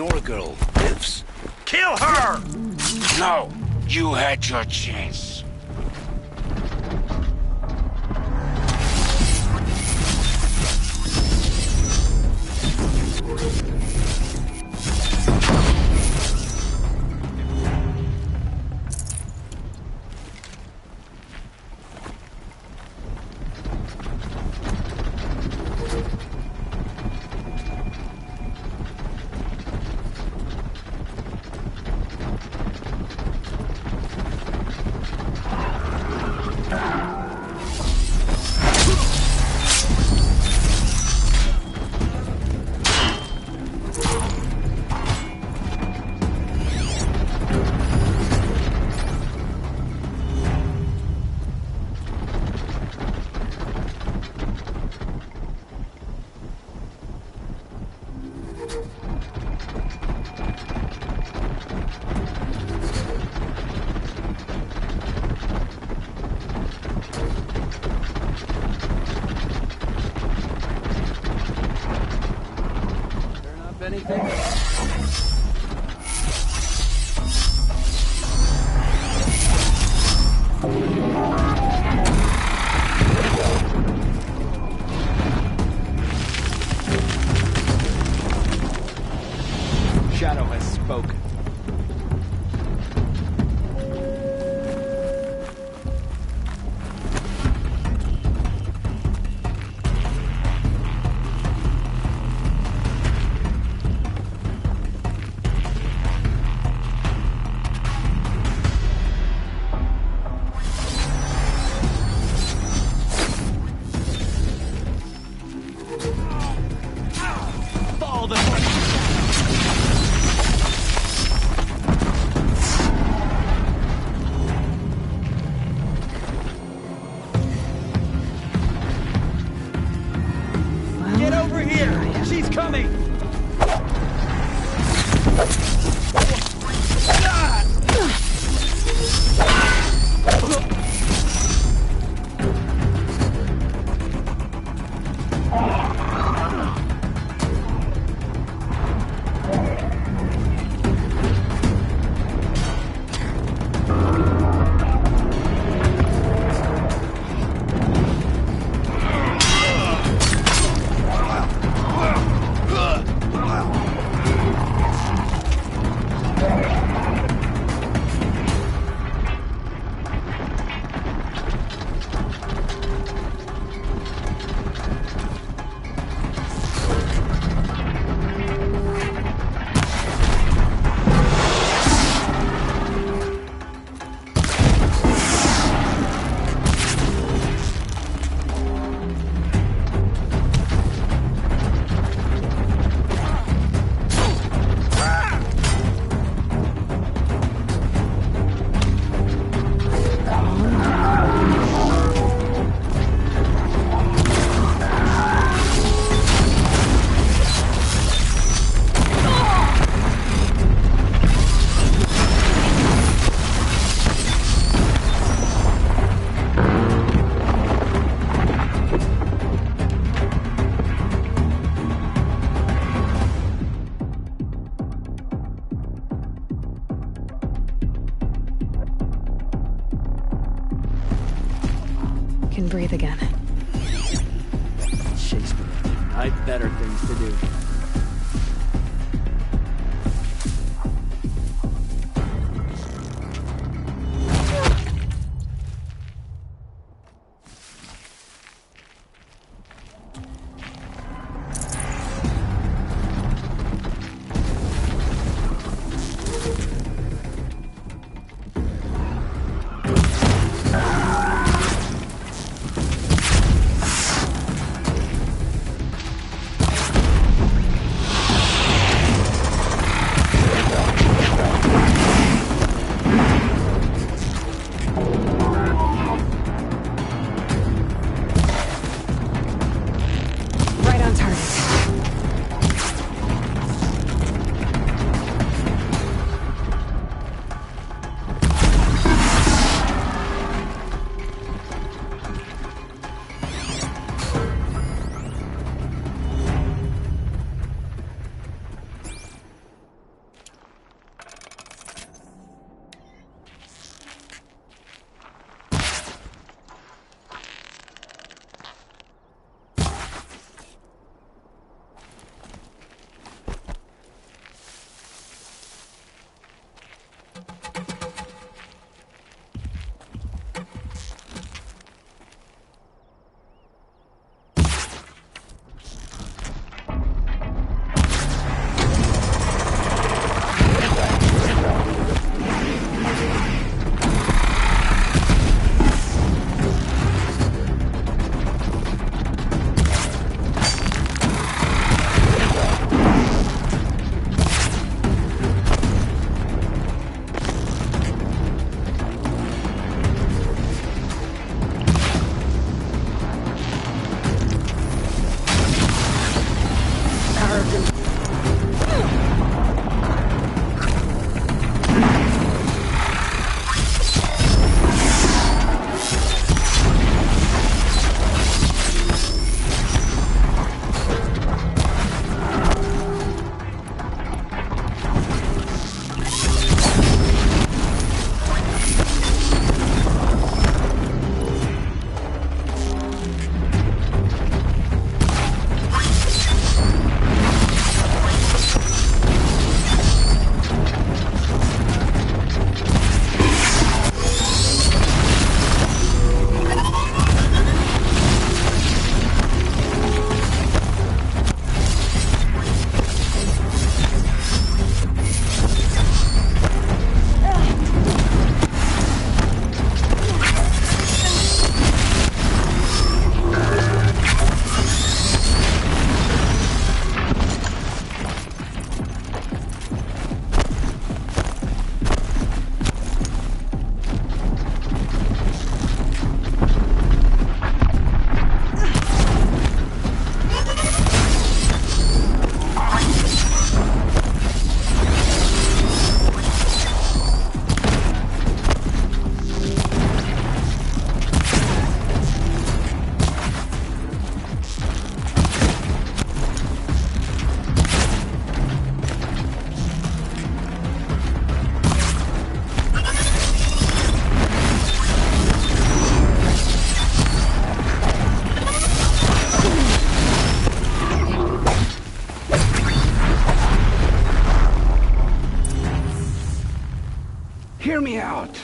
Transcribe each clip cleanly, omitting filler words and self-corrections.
Nora girl lives. Kill her! No, you had your chance. Shadow has spoken. Follow the Get over here! She's coming! Can breathe again. Shakespeare. I've better things to do. me out!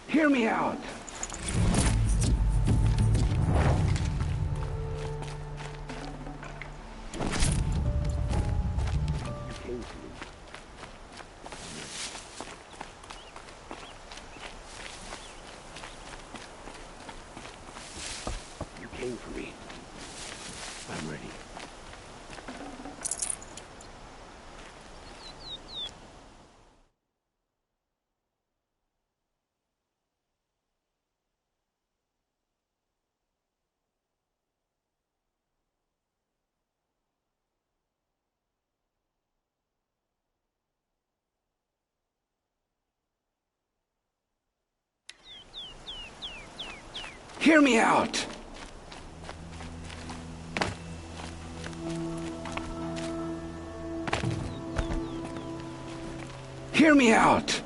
Hear me out! You came for me. I'm ready. Hear me out! Hear me out!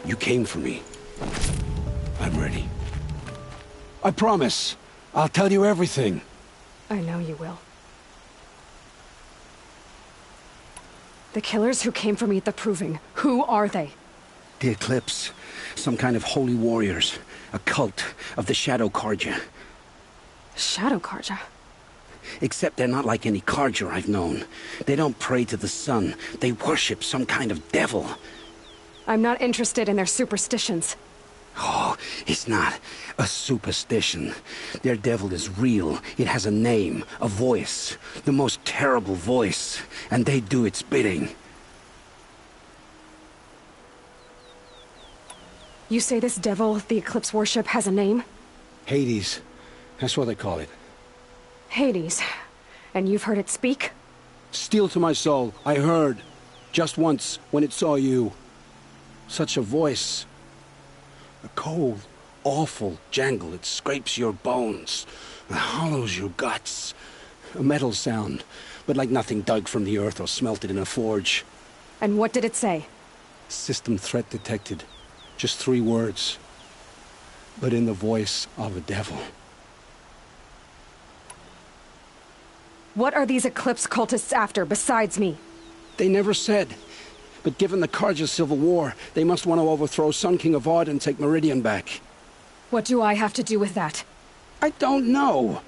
You came for me. I'm ready. I promise. I'll tell you everything. I know you will. The killers who came for me at the Proving, who are they? The Eclipse. Some kind of holy warriors. A cult of the Shadow Carja. Shadow Carja? Except they're not like any Carja I've known. They don't pray to the sun. They worship some kind of devil. I'm not interested in their superstitions. Oh, it's not a superstition. Their devil is real. It has a name, a voice. The most terrible voice. And they do its bidding. You say this devil the Eclipse worship has a name? Hades. That's what they call it. Hades. And you've heard it speak? Steel to my soul. I heard. Just once, when it saw you. Such a voice. A cold, awful jangle. It scrapes your bones. It hollows your guts. A metal sound, but like nothing dug from the earth or smelted in a forge. And what did it say? System threat detected. Just 3 words. But in the voice of a devil. What are these Eclipse cultists after, besides me? They never said. But given the Carja civil war, they must want to overthrow Sun King Avad and take Meridian back. What do I have to do with that? I don't know.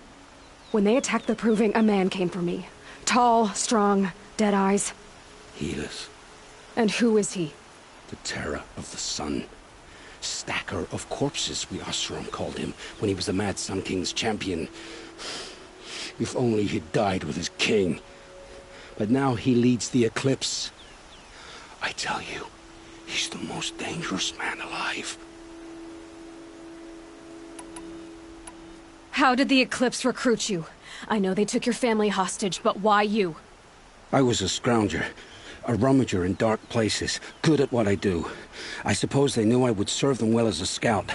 When they attacked the Proving, a man came for me. Tall, strong, dead eyes. Helis, And who is he? the terror of the sun. Stacker of corpses, we Oseram called him, when he was the Mad Sun King's champion. If only he'd died with his king. But now he leads the Eclipse. I tell you, he's the most dangerous man alive. How did the Eclipse recruit you? I know they took your family hostage, but why you? I was a scrounger, a rummager in dark places, good at what I do. I suppose they knew I would serve them well as a scout.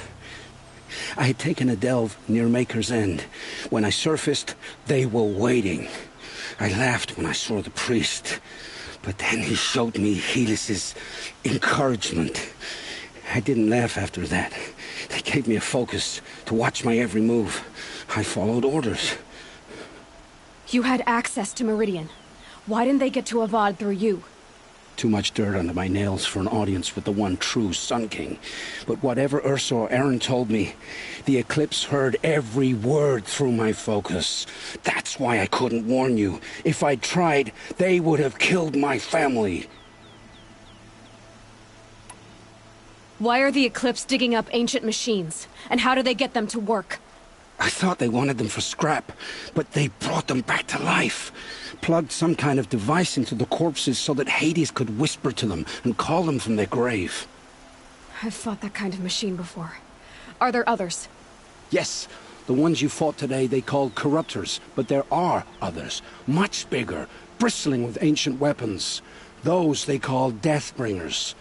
I had taken a delve near Maker's End. When I surfaced, they were waiting. I laughed when I saw the priest, but then he showed me Helis's encouragement. I didn't laugh after that. They gave me a focus to watch my every move. I followed orders. You had access to Meridian. Why didn't they get to Avad through you? Too much dirt under my nails for an audience with the one true Sun King. But whatever Ursa or Eren told me, the Eclipse heard every word through my focus. That's why I couldn't warn you. If I'd tried, they would have killed my family. Why are the Eclipse digging up ancient machines? And how do they get them to work? I thought they wanted them for scrap, but they brought them back to life. Plugged some kind of device into the corpses so that Hades could whisper to them and call them from their grave. I've fought that kind of machine before. Are there others? Yes, the ones you fought today they called corruptors, but there are others, much bigger, bristling with ancient weapons. Those they call Deathbringers.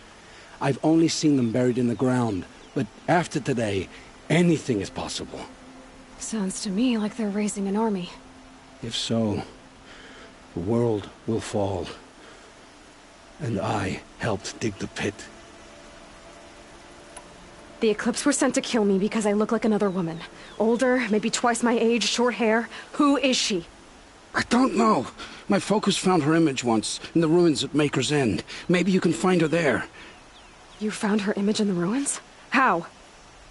I've only seen them buried in the ground, but after today, anything is possible. Sounds to me like they're raising an army. If so, the world will fall. And I helped dig the pit. The Eclipse were sent to kill me because I look like another woman. Older, maybe twice my age, short hair. Who is she? I don't know. My focus found her image once, in the ruins at Maker's End. Maybe you can find her there. You found her image in the ruins? How?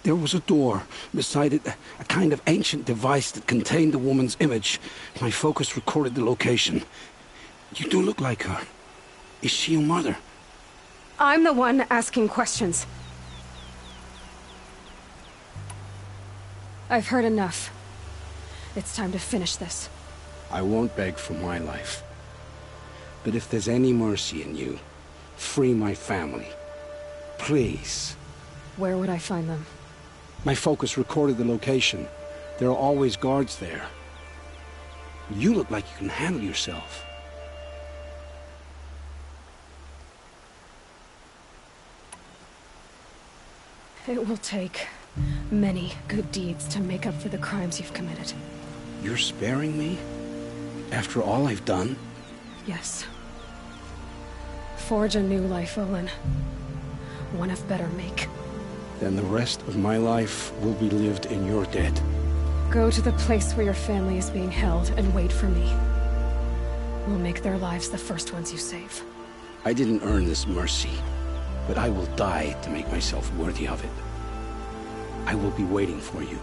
There was a door. Beside it, a kind of ancient device that contained the woman's image. My focus recorded the location. You do look like her. Is she your mother? I'm the one asking questions. I've heard enough. It's time to finish this. I won't beg for my life. But if there's any mercy in you, free my family. Please. Where would I find them? My focus recorded the location. There are always guards there. You look like you can handle yourself. It will take many good deeds to make up for the crimes you've committed. You're sparing me? After all I've done? Yes. Forge a new life, Olin. One of better make. Then the rest of my life will be lived in your debt. Go to the place where your family is being held and wait for me. We'll make their lives the first ones you save. I didn't earn this mercy, but I will die to make myself worthy of it. I will be waiting for you.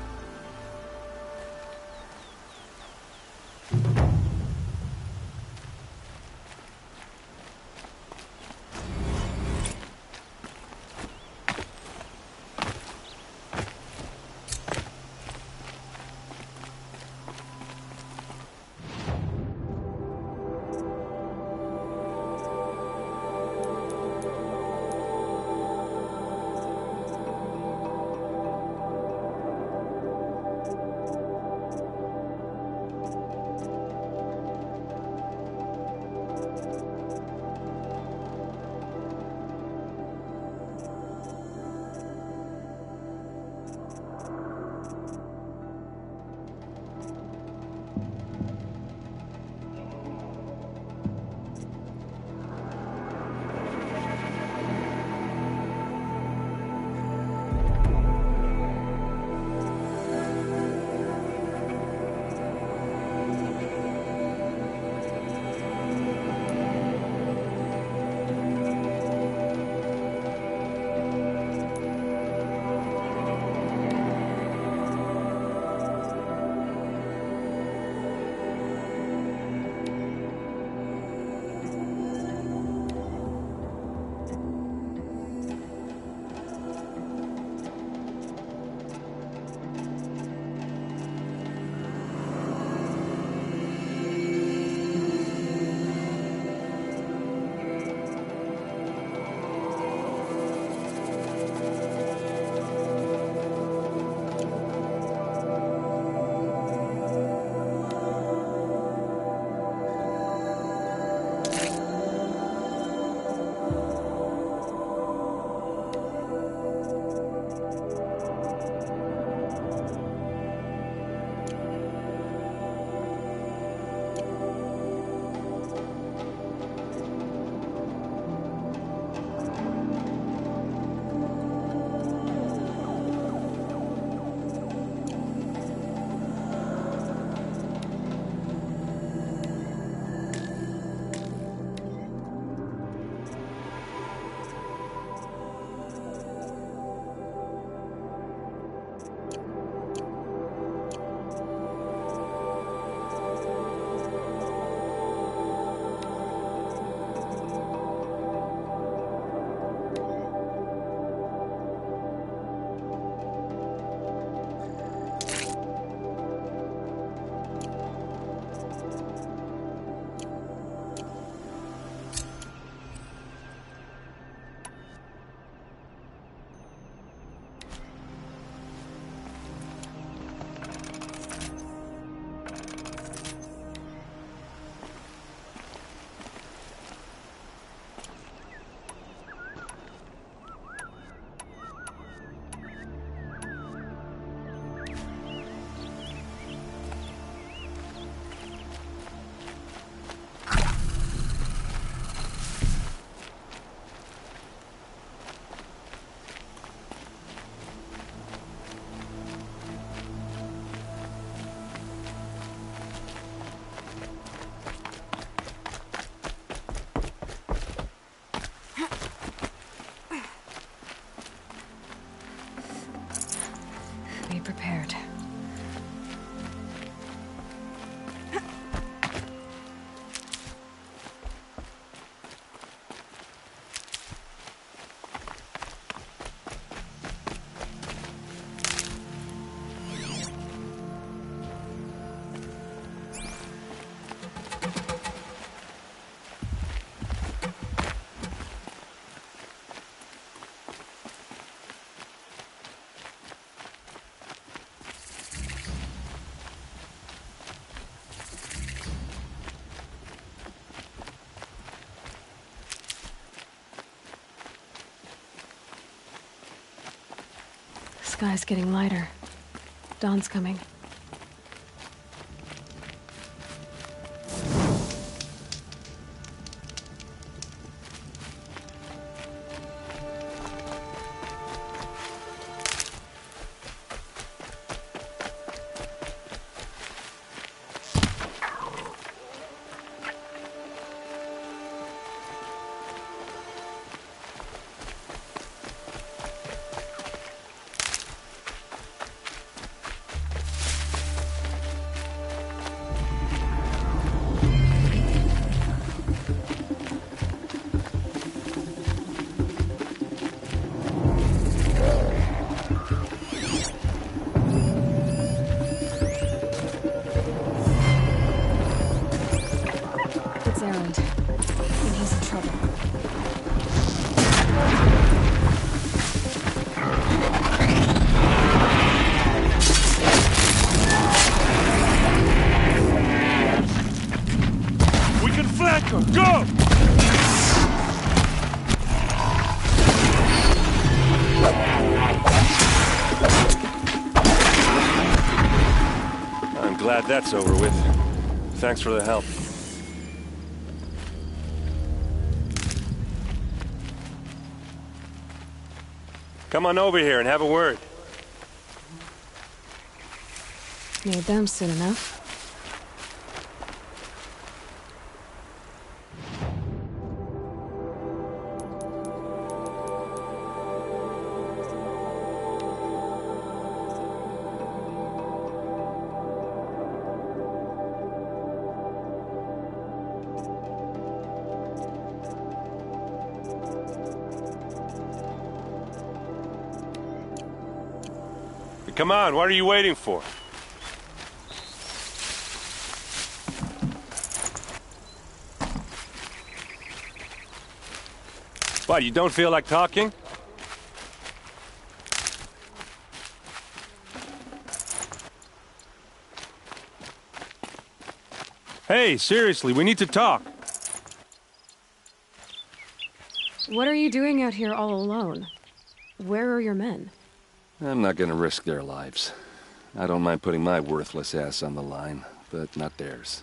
Be prepared. Sky's getting lighter. Dawn's coming. It's Erend, and he's in trouble. We can flank her! Go! I'm glad that's over with. Thanks for the help. Come on over here and have a word. Need them soon enough. Come on, what are you waiting for? What, you don't feel like talking? Hey, seriously, we need to talk. What are you doing out here all alone? Where are your men? I'm not gonna risk their lives. I don't mind putting my worthless ass on the line, but not theirs.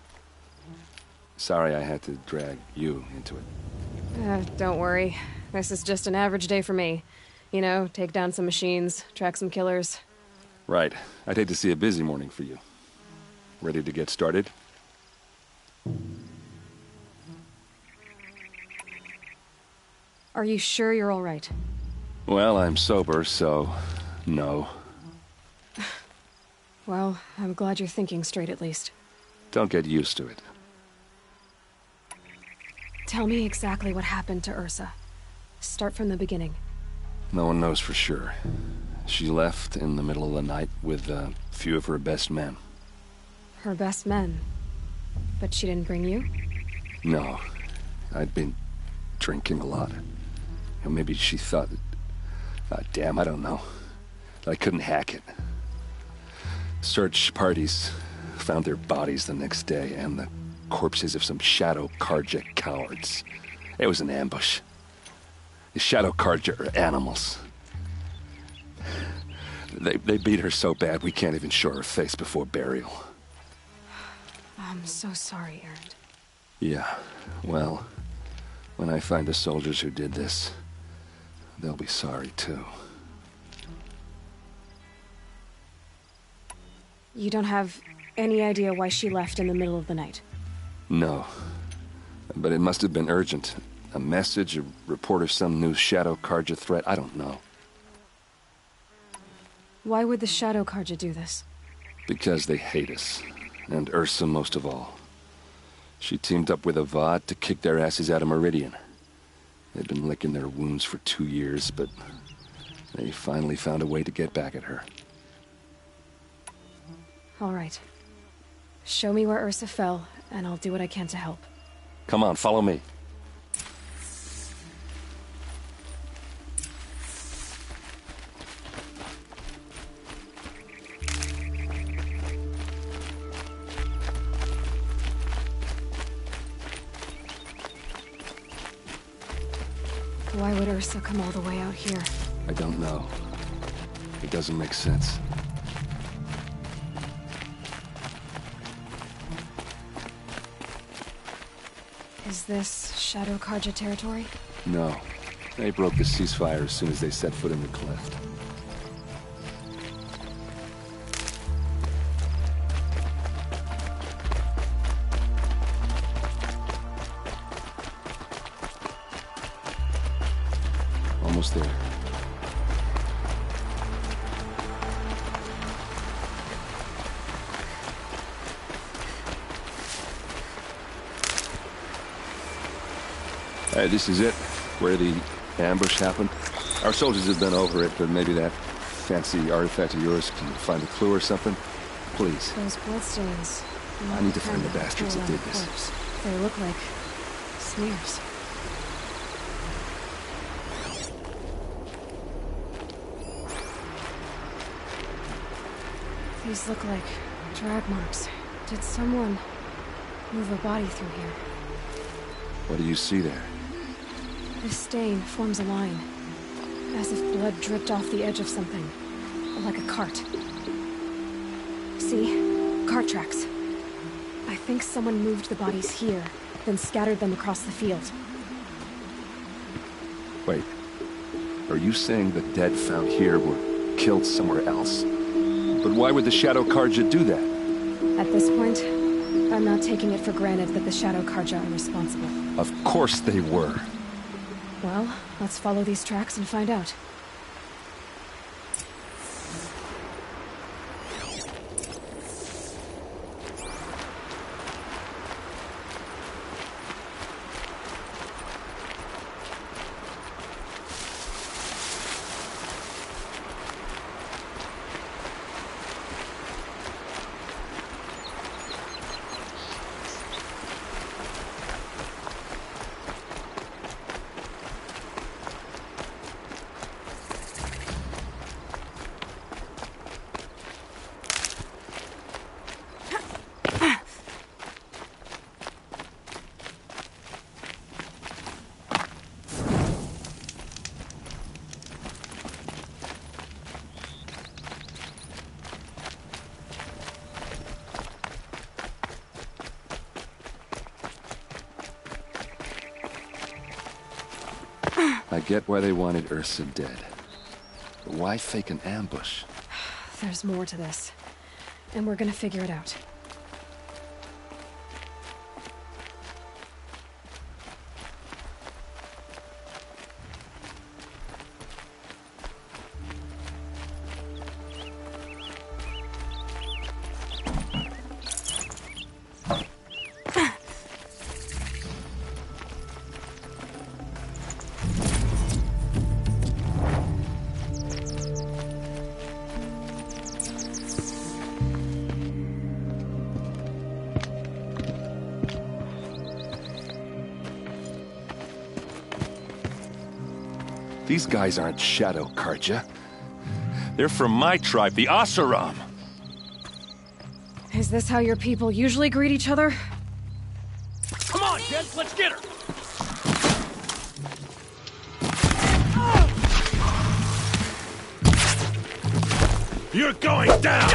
Sorry I had to drag you into it. Don't worry. This is just an average day for me. You know, take down some machines, track some killers. Right. I'd hate to see a busy morning for you. Ready to get started? Are you sure you're all right? Well, I'm sober, so... no. Well, I'm glad you're thinking straight at least. Don't get used to it. Tell me exactly what happened to Ursa. Start from the beginning. No one knows for sure. She left in the middle of the night with a few of her best men. Her best men? But she didn't bring you? No. I'd been drinking a lot. Or maybe she thought... damn, I don't know. I couldn't hack it. Search parties found their bodies the next day, and the corpses of some Shadow Carja cowards. It was an ambush. The Shadow Carja are animals. They beat her so bad we can't even show her face before burial. I'm so sorry, Erend. Yeah, well, when I find the soldiers who did this, they'll be sorry too. You don't have any idea why she left in the middle of the night? No. But it must have been urgent. A message, a report of some new Shadow Carja threat, I don't know. Why would the Shadow Carja do this? Because they hate us. And Ursa most of all. She teamed up with Avad to kick their asses out of Meridian. They'd been licking their wounds for 2 years, but they finally found a way to get back at her. All right. Show me where Ursa fell, and I'll do what I can to help. Come on, follow me. Why would Ursa come all the way out here? I don't know. It doesn't make sense. Is this Shadow Carja territory? No. They broke the ceasefire as soon as they set foot in the cleft. Almost there. This is it, where the ambush happened. Our soldiers have been over it, but maybe that fancy artifact of yours can find a clue or something. Please. Those bloodstains. I need to find the bastards that did this. Corpse. They look like smears. These look like drag marks. Did someone move a body through here? What do you see there? This stain forms a line, as if blood dripped off the edge of something, like a cart. See? Cart tracks. I think someone moved the bodies here, then scattered them across the field. Wait. Are you saying the dead found here were killed somewhere else? But why would the Shadow Carja do that? At this point, I'm not taking it for granted that the Shadow Carja are responsible. Of course they were. Well, let's follow these tracks and find out. I get why they wanted Ursa dead. But why fake an ambush? There's more to this, and we're gonna figure it out. These guys aren't Shadow Carja. They're from my tribe, the Oseram. Is this how your people usually greet each other? Come on, kids, let's get her! You're going down!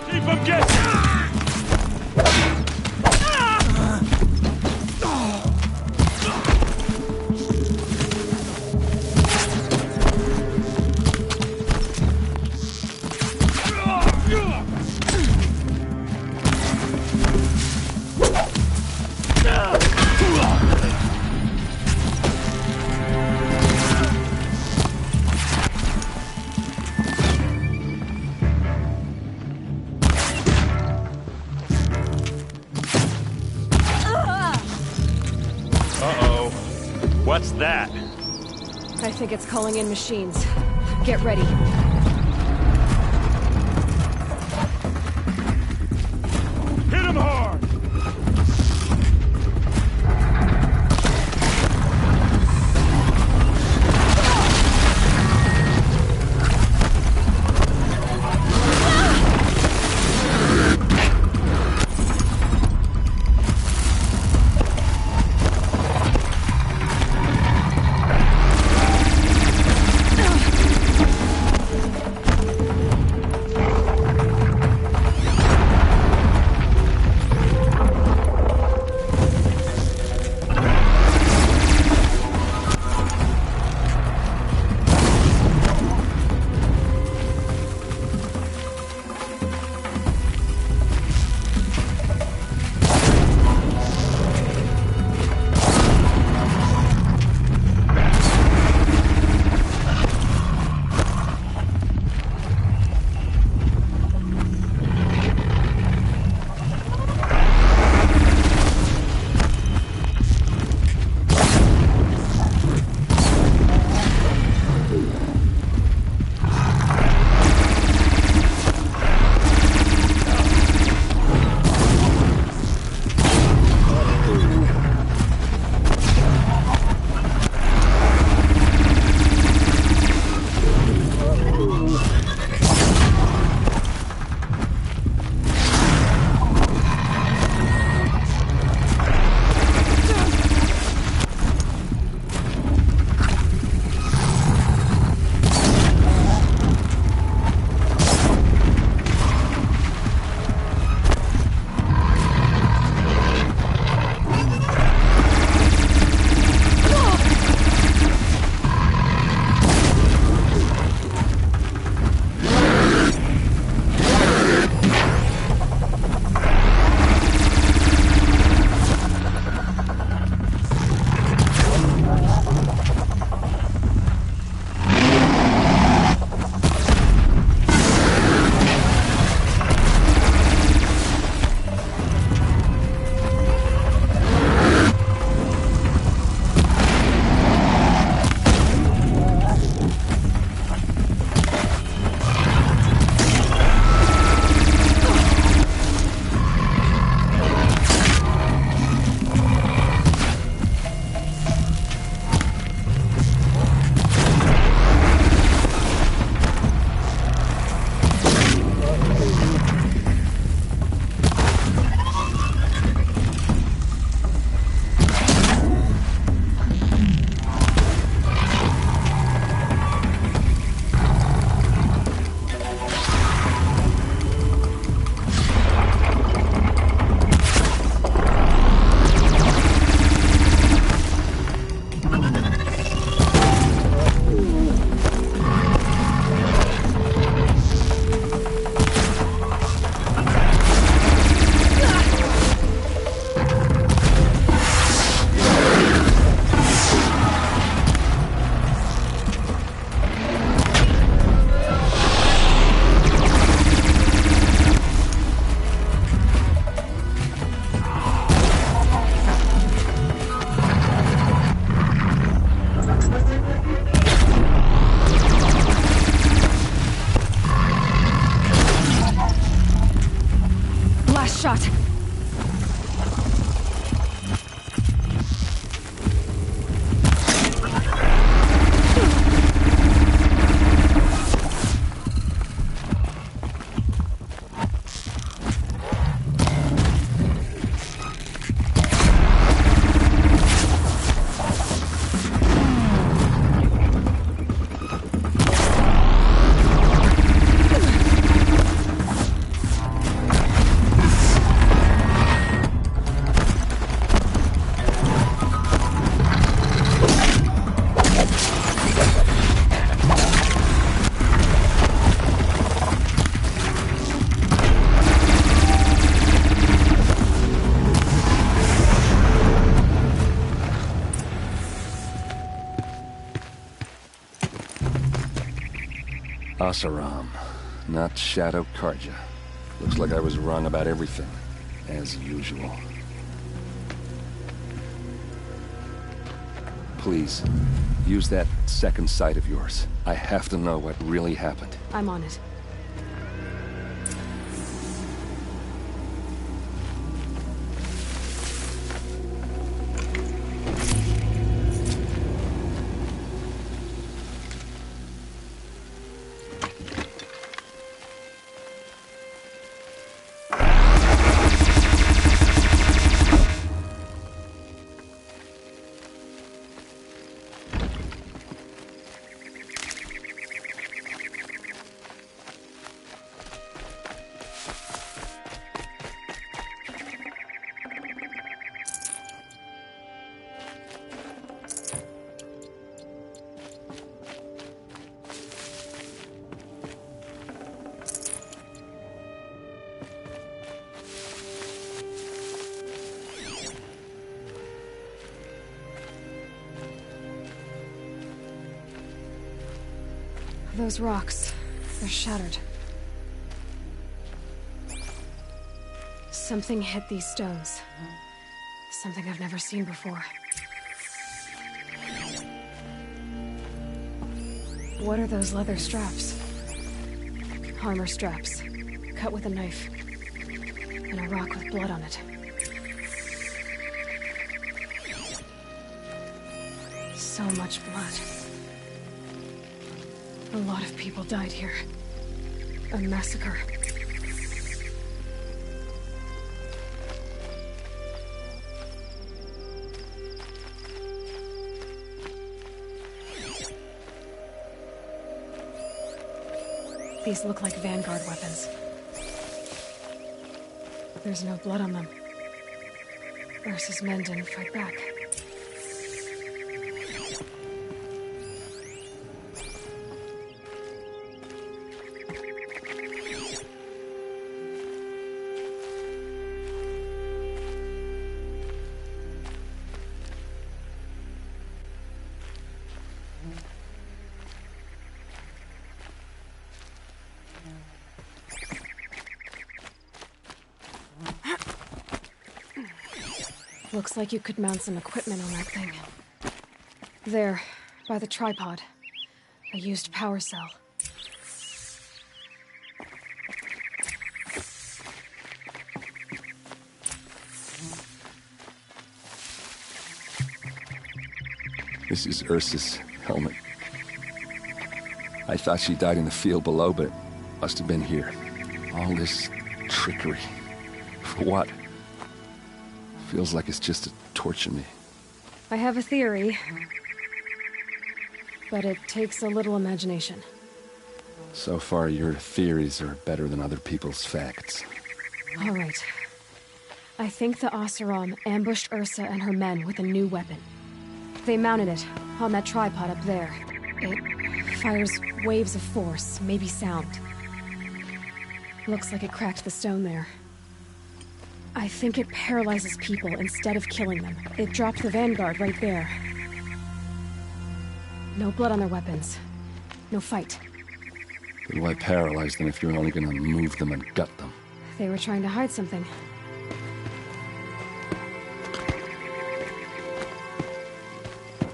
Keep him guessing! Uh-oh. What's that? I think it's calling in machines. Get ready. Hit him hard! shot. Asaram, not Shadow Carja. Looks like I was wrong about everything, as usual. Please, use that second sight of yours. I have to know what really happened. I'm on it. Those rocks, they're shattered. Something hit these stones. Something I've never seen before. What are those leather straps? Armor straps, cut with a knife. And a rock with blood on it. So much blood. A lot of people died here. A massacre. These look like Vanguard weapons. There's no blood on them. Ursa's men didn't fight back. Looks like you could mount some equipment on that thing. There, by the tripod. A used power cell. This is Ursa's helmet. I thought she died in the field below, but must have been here. All this trickery. For what? Feels like it's just to torture me. I have a theory. But it takes a little imagination. So far, your theories are better than other people's facts. All right. I think the Oseram ambushed Ursa and her men with a new weapon. They mounted it on that tripod up there. It fires waves of force, maybe sound. Looks like it cracked the stone there. I think it paralyzes people instead of killing them. It dropped the Vanguard right there. No blood on their weapons. No fight. Then why paralyze them if you're only gonna move them and gut them? They were trying to hide something.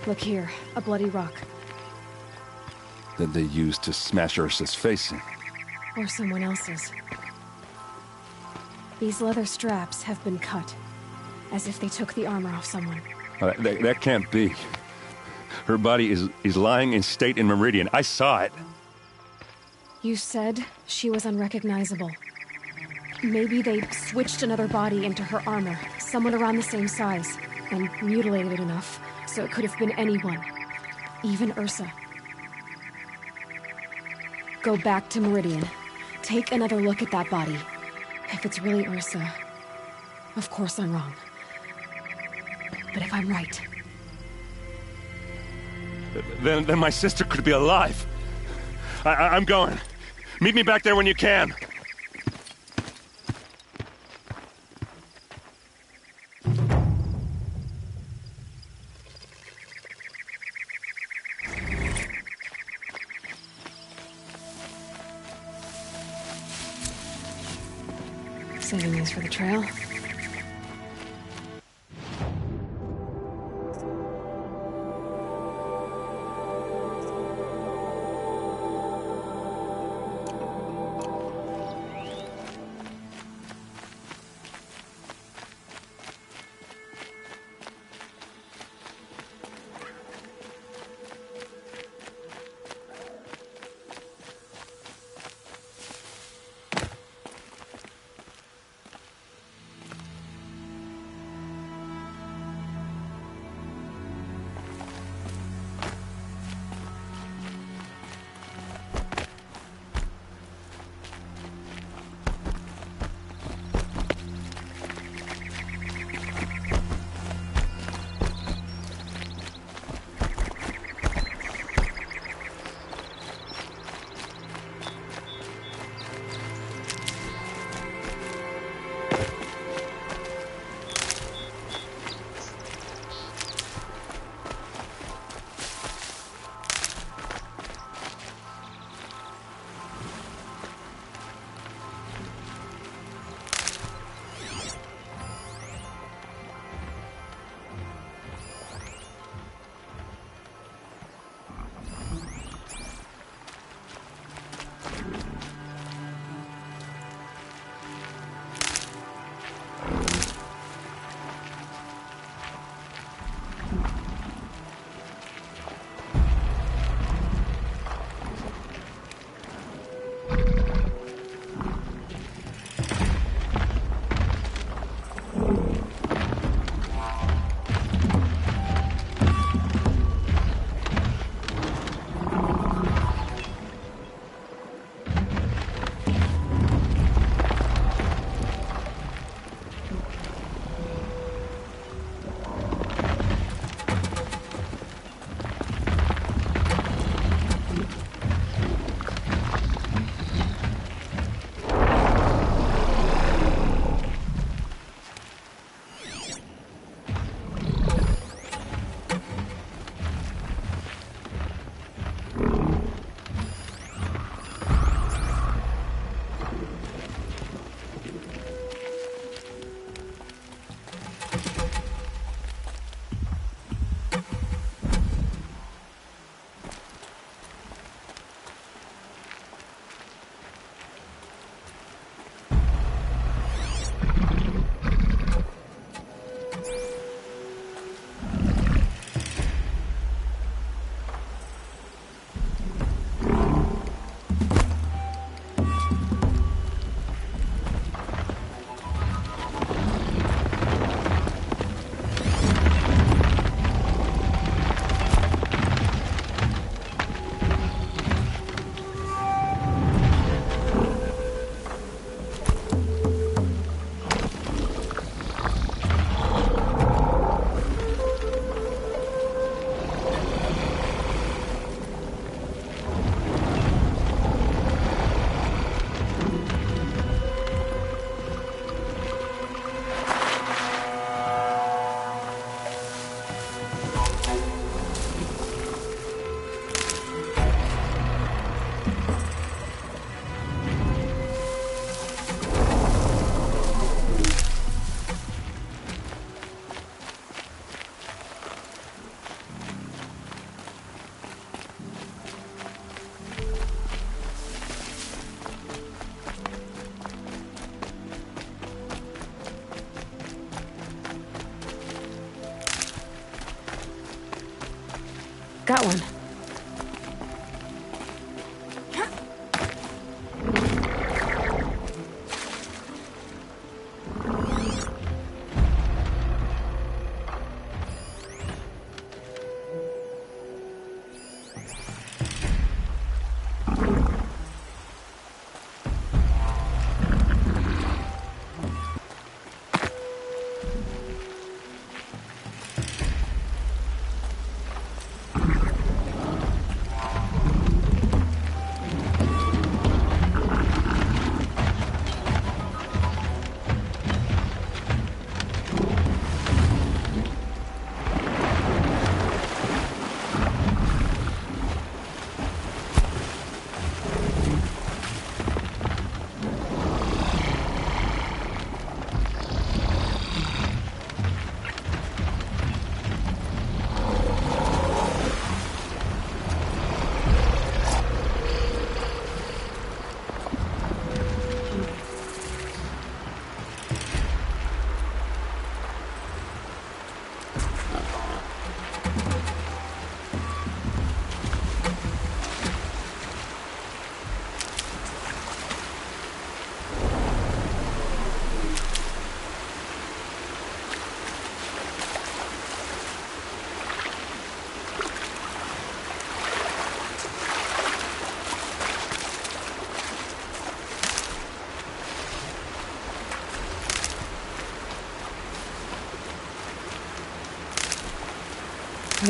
Look here, a bloody rock. That they used to smash Ursa's face in. Or someone else's. These leather straps have been cut, as if they took the armor off someone. That can't be. Her body is lying in state in Meridian. I saw it. You said she was unrecognizable. Maybe they switched another body into her armor, someone around the same size, and mutilated it enough, so it could have been anyone. Even Ursa. Go back to Meridian. Take another look at that body. If it's really Ursa, of course I'm wrong. But if I'm right... Then my sister could be alive. I'm going. Meet me back there when you can. Saving these for the trail. Got one.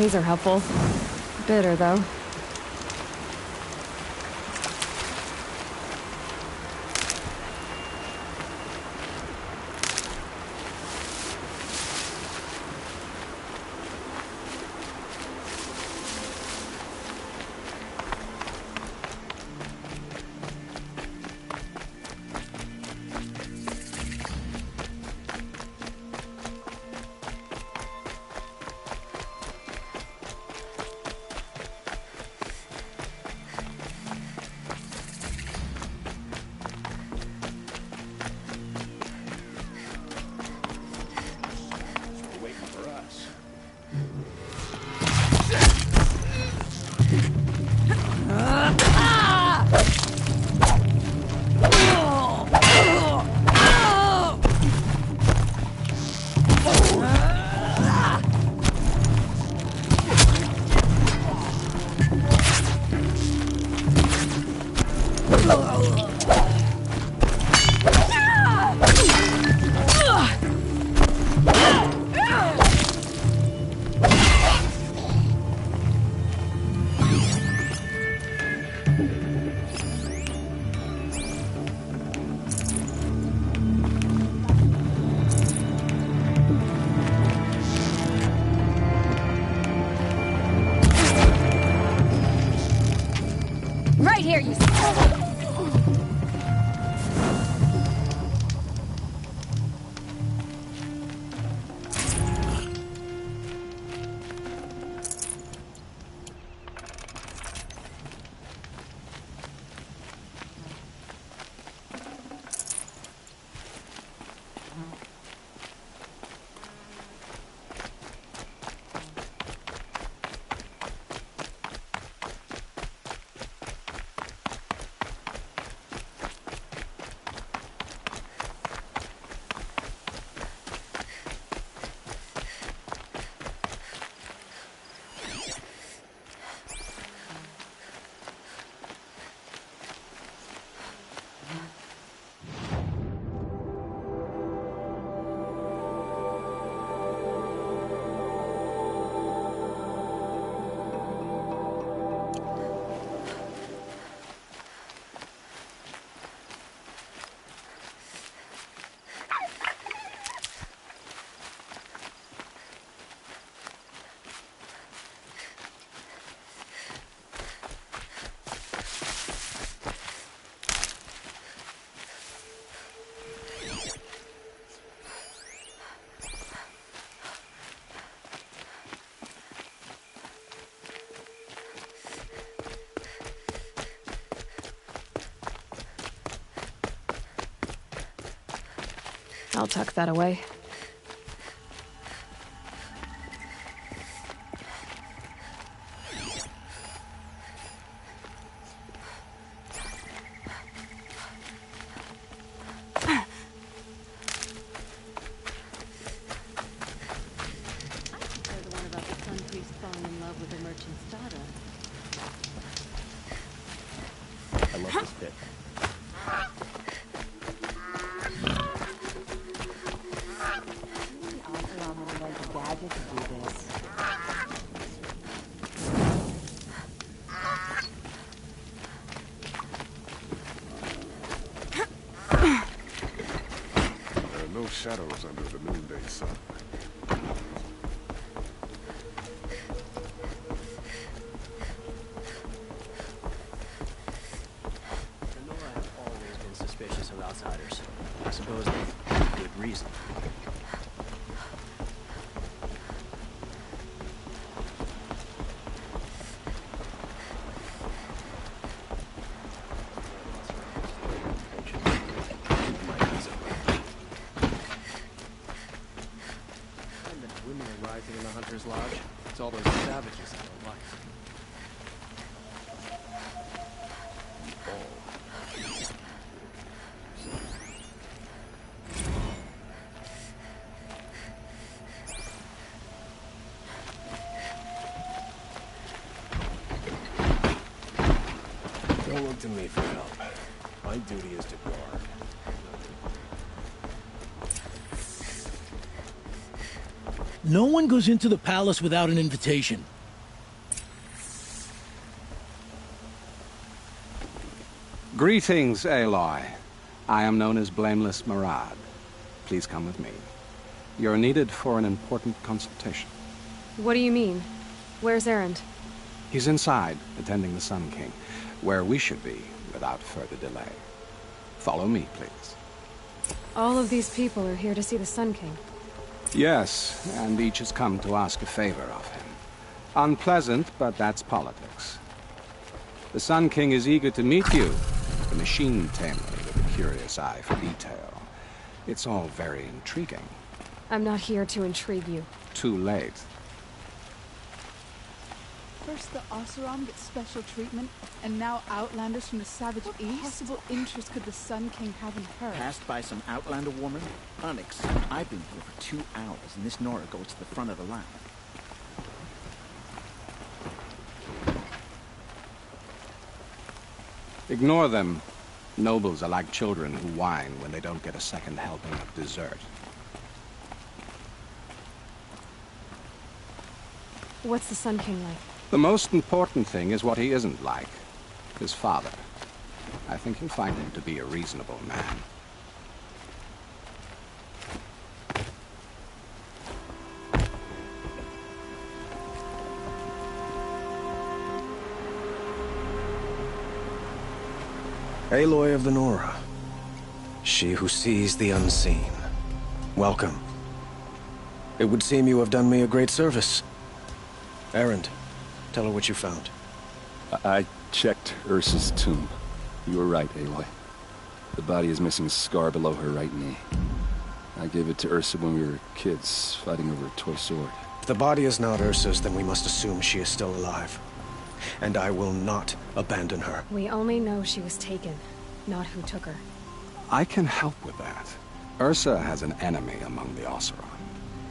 These are helpful. Bitter, though. Right here, you... I'll tuck that away. I love this bit. There are no shadows under the noonday sun. Nora have always been suspicious of outsiders. I suppose with good reason. Women are rising in the Hunter's Lodge. It's all those savages I don't like. Don't look to me for help. My duty is to guard. No one goes into the palace without an invitation. Greetings, Aloy. I am known as Blameless Marad. Please come with me. You're needed for an important consultation. What do you mean? Where's Erend? He's inside, attending the Sun King, where we should be without further delay. Follow me, please. All of these people are here to see the Sun King. Yes, and each has come to ask a favor of him. Unpleasant, but that's politics. The Sun King is eager to meet you, the machine tamer with a curious eye for detail. It's all very intriguing. I'm not here to intrigue you. Too late. First the Oseram gets special treatment, and now Outlanders from the Savage East? What possible interest could the Sun King have in her? Passed by some Outlander woman? Onyx, I've been here for 2 hours, and this Nora goes to the front of the line. Ignore them. Nobles are like children who whine when they don't get a second helping of dessert. What's the Sun King like? The most important thing is what he isn't like. His father. I think you'll find him to be a reasonable man. Aloy of the Nora. She who sees the unseen. Welcome. It would seem you have done me a great service. Erend, tell her what you found. I checked Ursa's tomb. You were right, Aloy. The body is missing a scar below her right knee. I gave it to Ursa when we were kids, fighting over a toy sword. If the body is not Ursa's, then we must assume she is still alive. And I will not abandon her. We only know she was taken, not who took her. I can help with that. Ursa has an enemy among the Oseram.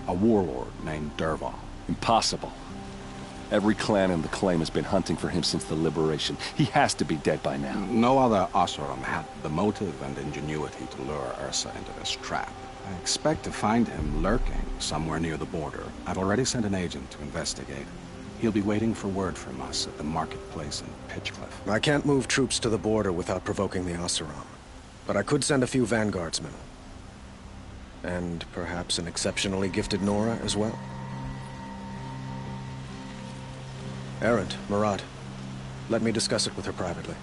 A warlord named Dervahl. Impossible. Every clan in the claim has been hunting for him since the liberation. He has to be dead by now. No other Oseram had the motive and ingenuity to lure Ursa into this trap. I expect to find him lurking somewhere near the border. I've already sent an agent to investigate. He'll be waiting for word from us at the marketplace in Pitchcliff. I can't move troops to the border without provoking the Oseram. But I could send a few vanguardsmen. And perhaps an exceptionally gifted Nora as well. Erend, Murad, let me discuss it with her privately.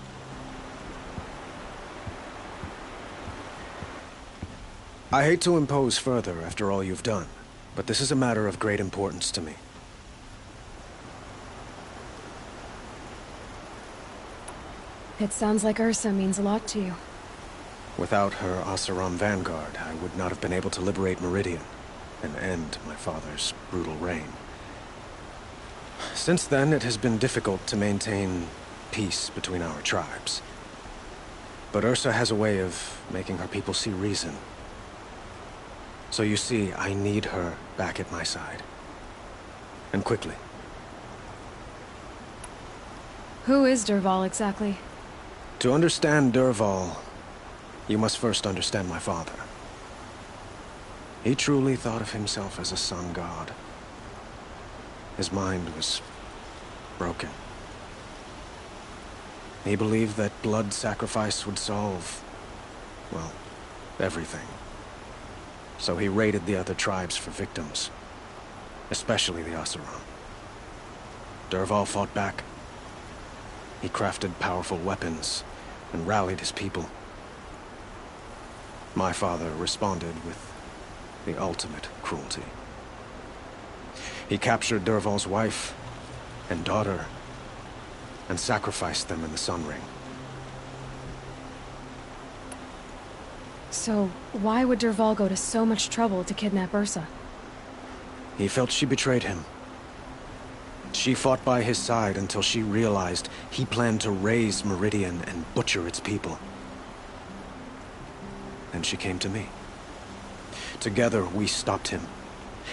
I hate to impose further after all you've done, but this is a matter of great importance to me. It sounds like Ursa means a lot to you. Without her Oseram vanguard, I would not have been able to liberate Meridian and end my father's brutal reign. Since then, it has been difficult to maintain peace between our tribes. But Ursa has a way of making her people see reason. So you see, I need her back at my side. And quickly. Who is Dervahl exactly? To understand Dervahl, you must first understand my father. He truly thought of himself as a sun god. His mind was broken. He believed that blood sacrifice would solve, well, everything. So he raided the other tribes for victims, especially the Oseram. Dervahl fought back. He crafted powerful weapons and rallied his people. My father responded with the ultimate cruelty. He captured Dervahl's wife and daughter and sacrificed them in the Sun Ring. So, why would Dervahl go to so much trouble to kidnap Ursa? He felt she betrayed him. She fought by his side until she realized he planned to raise Meridian and butcher its people. And she came to me. Together, we stopped him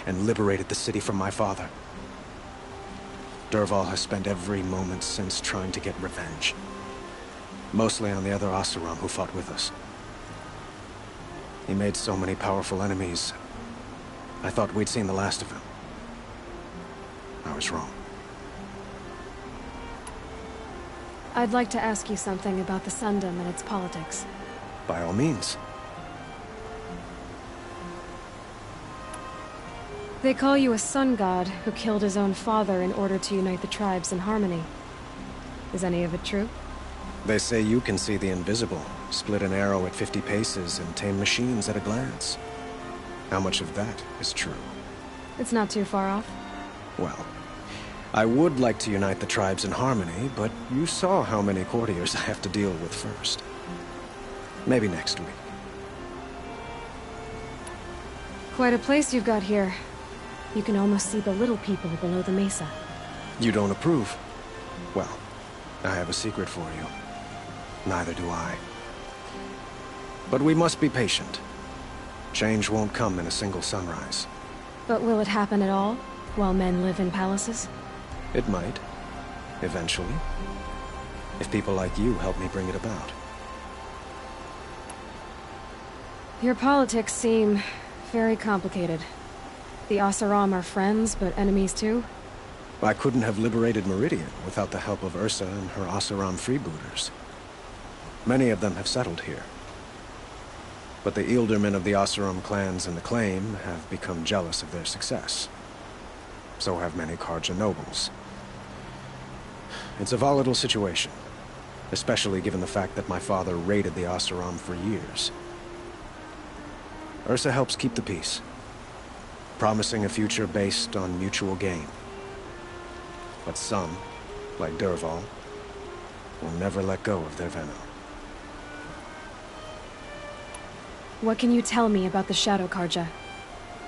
and liberated the city from my father. Dervahl has spent every moment since trying to get revenge. Mostly on the other Oseram who fought with us. He made so many powerful enemies. I thought we'd seen the last of him. I was wrong. I'd like to ask you something about the Sundom and its politics. By all means. They call you a sun god who killed his own father in order to unite the tribes in harmony. Is any of it true? They say you can see the invisible, split an arrow at 50 paces, and tame machines at a glance. How much of that is true? It's not too far off. Well, I would like to unite the tribes in harmony, but you saw how many courtiers I have to deal with first. Maybe next week. Quite a place you've got here. You can almost see the little people below the mesa. You don't approve? Well, I have a secret for you. Neither do I. But we must be patient. Change won't come in a single sunrise. But will it happen at all, while men live in palaces? It might. Eventually. if people like you help me bring it about. Your politics seem very complicated. The Oseram are friends, but enemies too? I couldn't have liberated Meridian without the help of Ursa and her Oseram freebooters. Many of them have settled here. But the Ealdormen of the Oseram clans and the Claim have become jealous of their success. So have many Carja nobles. It's a volatile situation, especially given the fact that my father raided the Oseram for years. Ursa helps keep the peace, promising a future based on mutual gain. But some, like Dervahl, will never let go of their venom. What can you tell me about the Shadow Carja?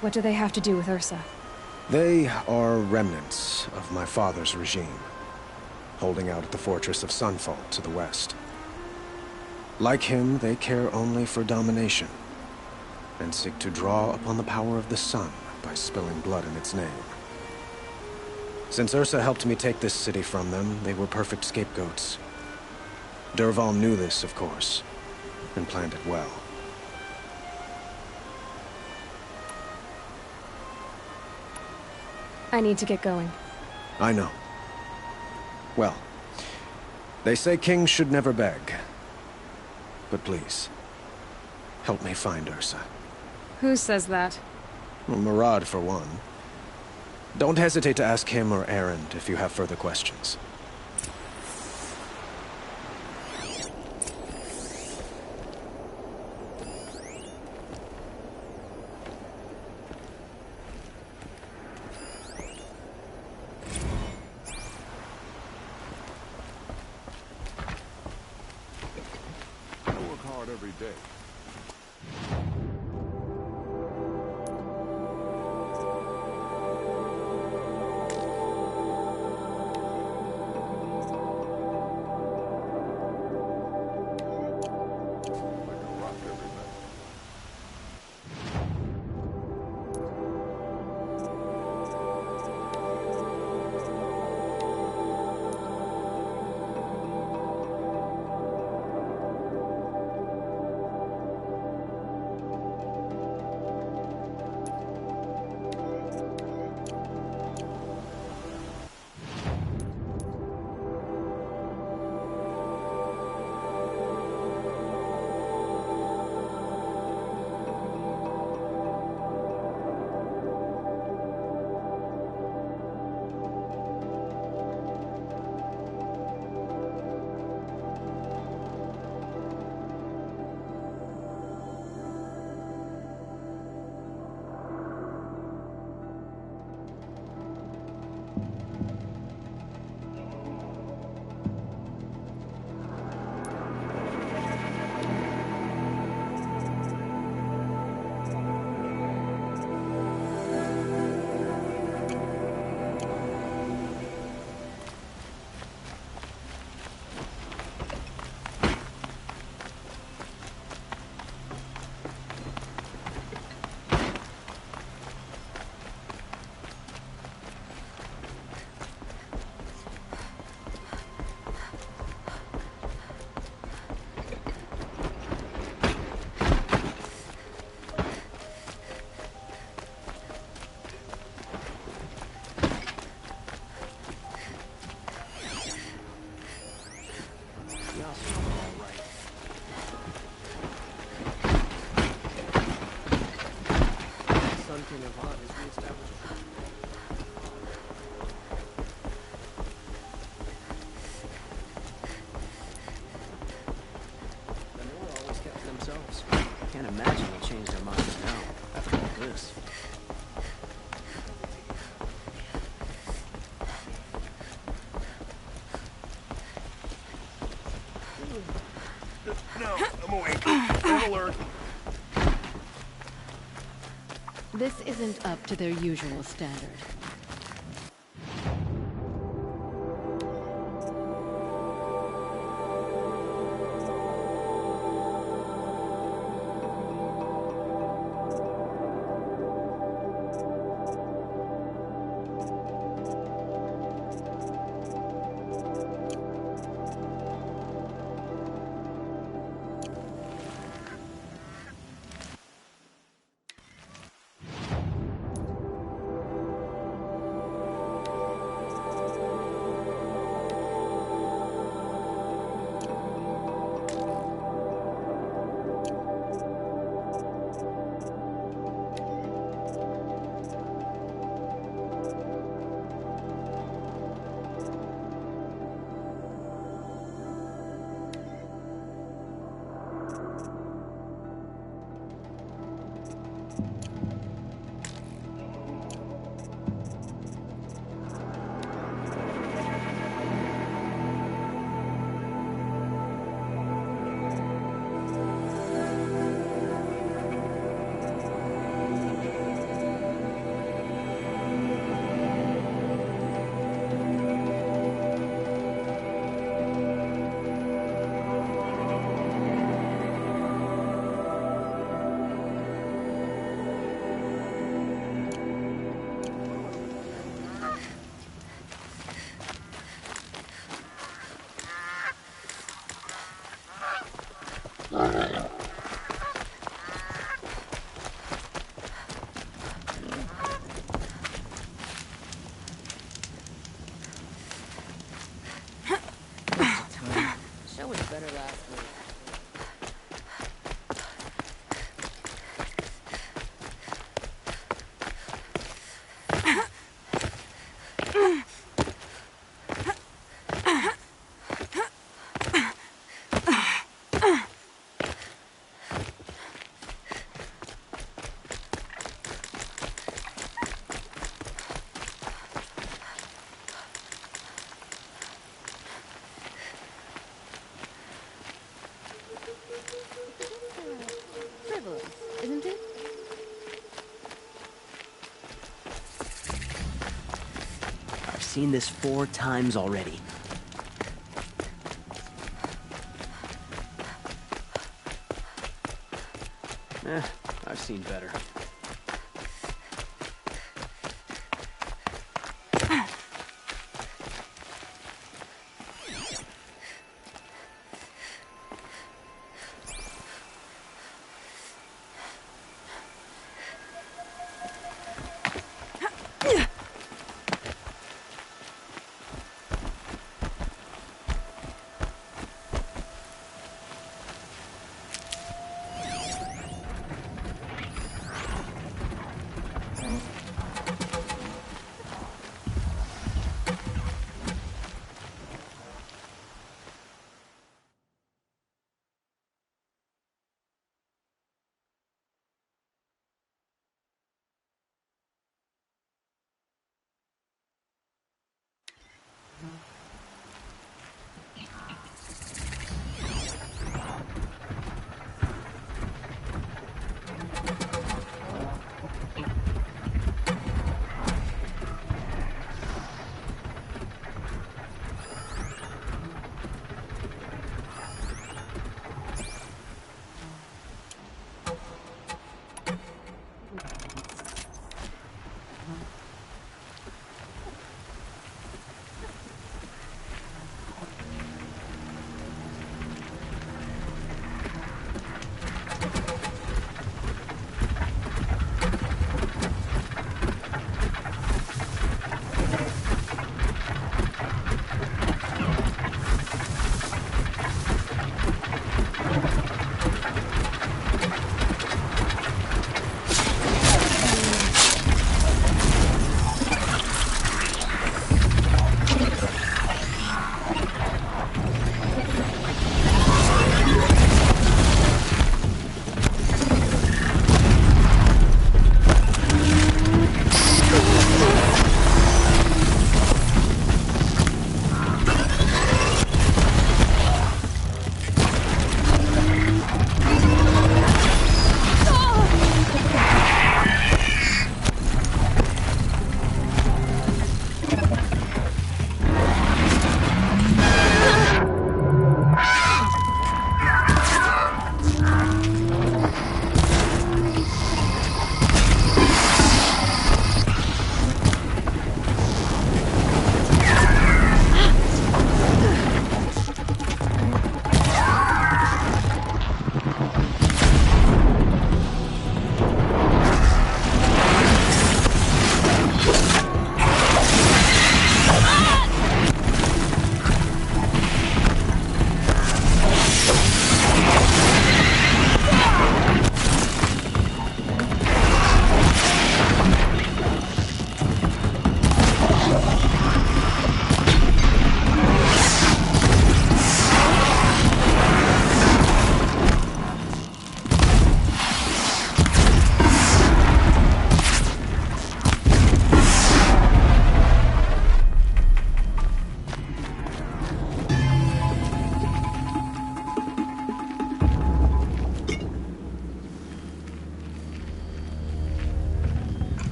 What do they have to do with Ursa? They are remnants of my father's regime, holding out at the fortress of Sunfall to the west. Like him, they care only for domination, and seek to draw upon the power of the sun by spilling blood in its name. Since Ursa helped me take this city from them, they were perfect scapegoats. Dervahl knew this, of course, and planned it well. I need to get going. I know. Well, they say kings should never beg. But please, help me find Ursa. Who says that? Well, Murad, for one. Don't hesitate to ask him or Erend if you have further questions. I work hard every day. Can't imagine they'll change their minds now, after all this. No, I'm awake. I'm alert. This isn't up to their usual standard. better last week. Frivolous, isn't it? I've seen this 4 times already. I've seen better.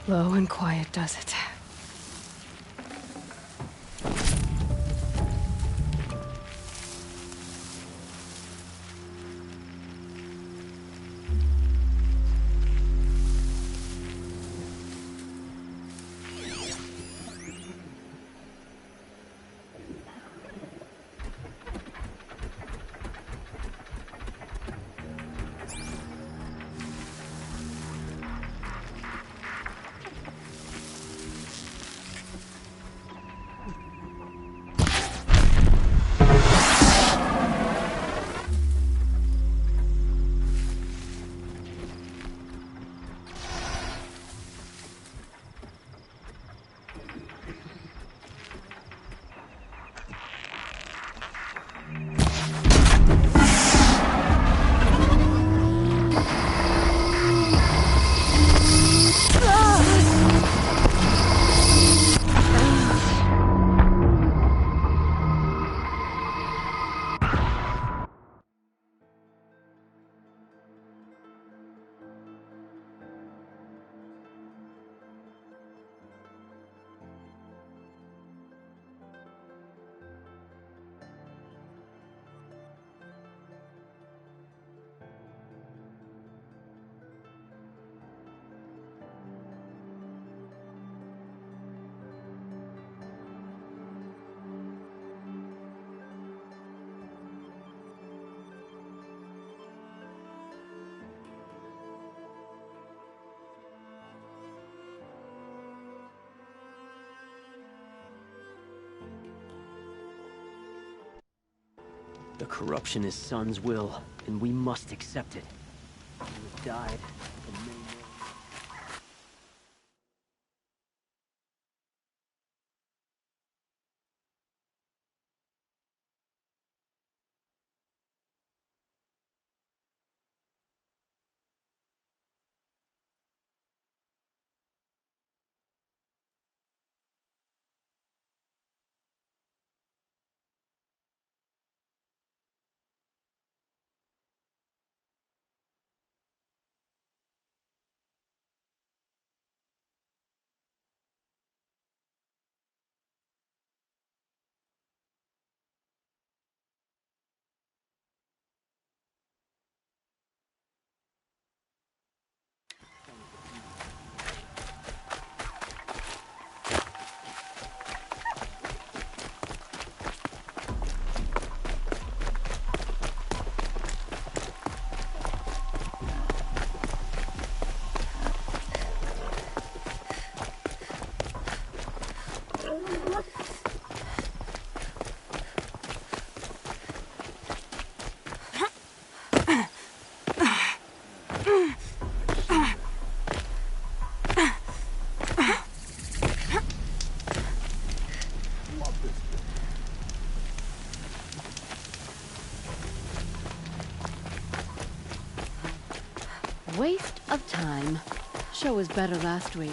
Low and quiet does it. The corruption is Sun's will, and we must accept it. He has died, and many more. Waste of time. Show was better last week.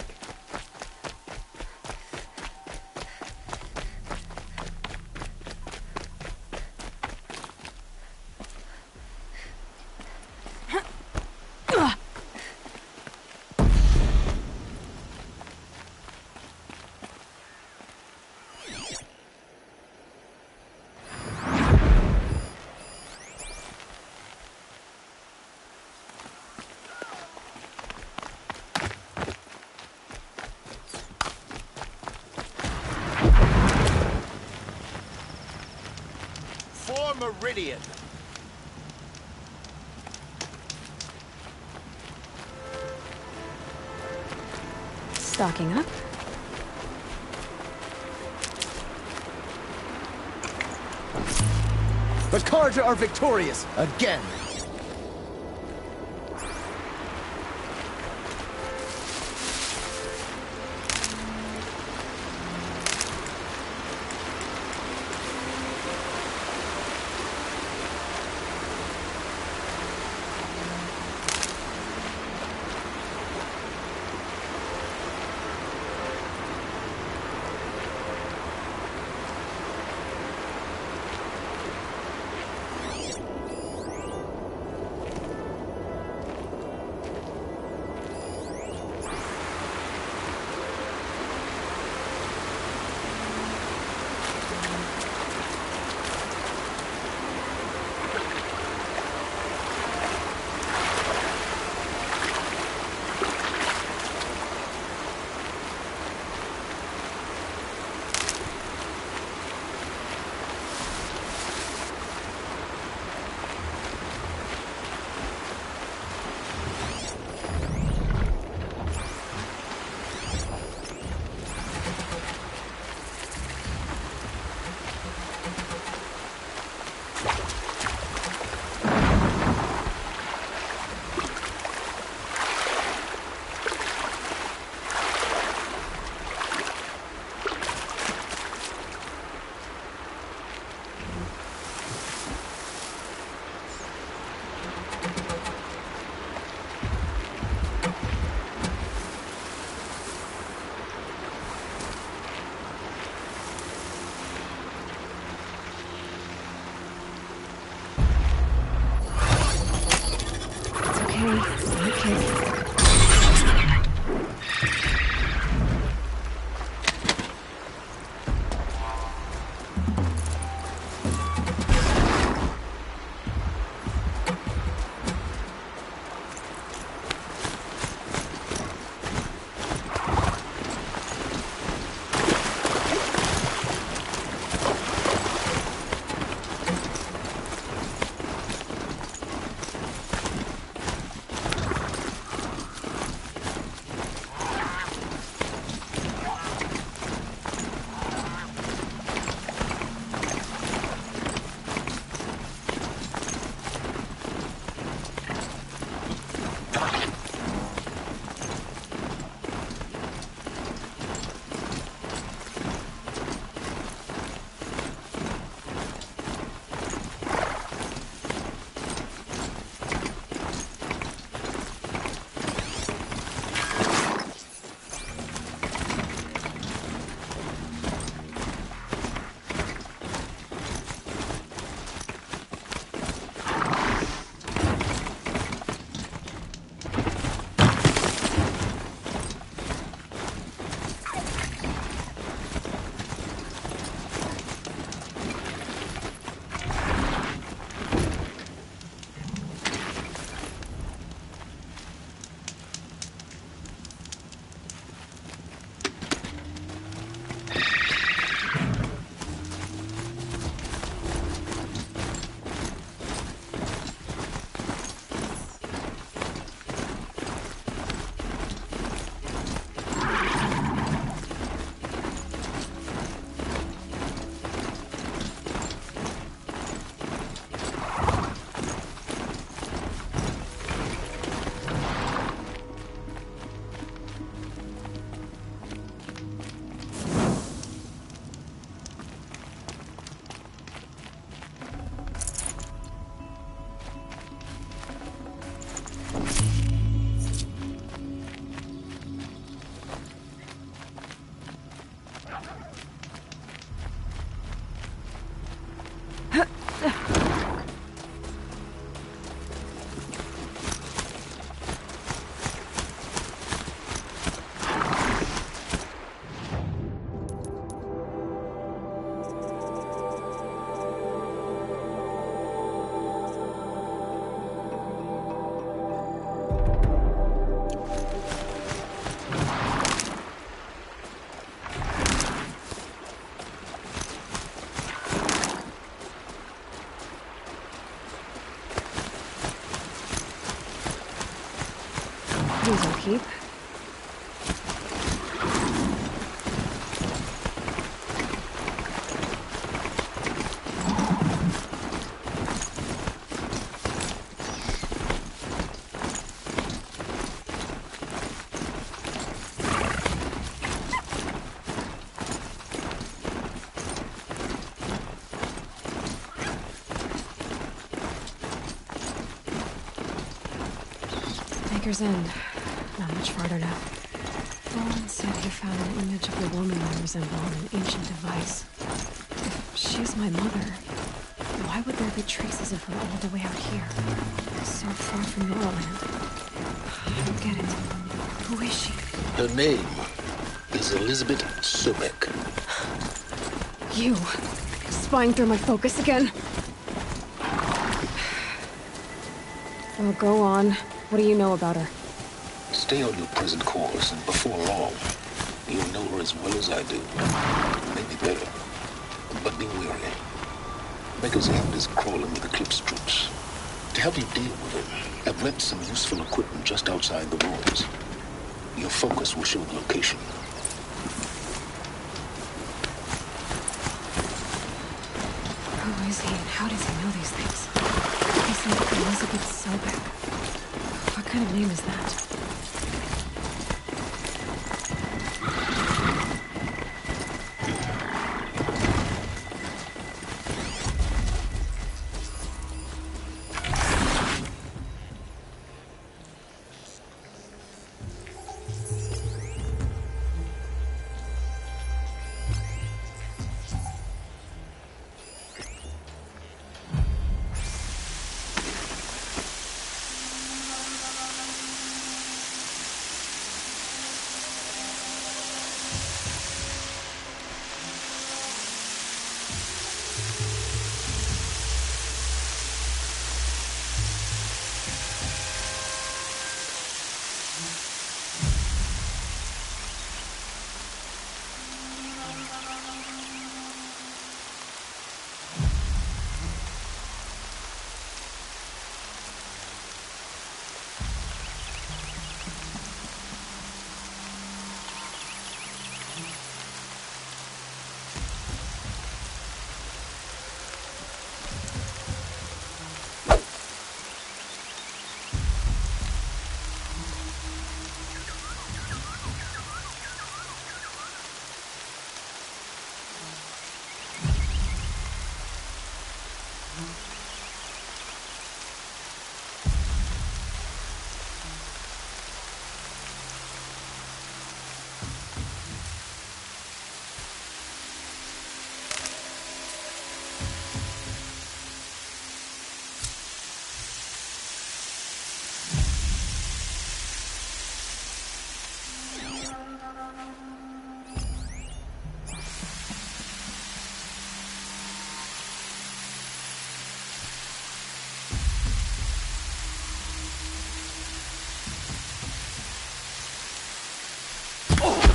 Meridian. Stocking up. The Carja are victorious again. These will keep. Baker's End. Not much farther now. Roland said he found an image of the woman I resemble on an ancient device. If she's my mother, why would there be traces of her all the way out here? So far from Norland. I don't get it. Who is she? Her name is Elizabeth Sobek. You! Spying through my focus again? Well, go on. What do you know about her? Stay on your present course, and before long, you'll know her as well as I do. Maybe better. But be wary. Baker's End is crawling with Eclipse troops. To help you deal with them, I've left some useful equipment just outside the walls. Your focus will show the location. Who is he and how does he know these things? He said Elizabeth Sobek. What kind of name is that?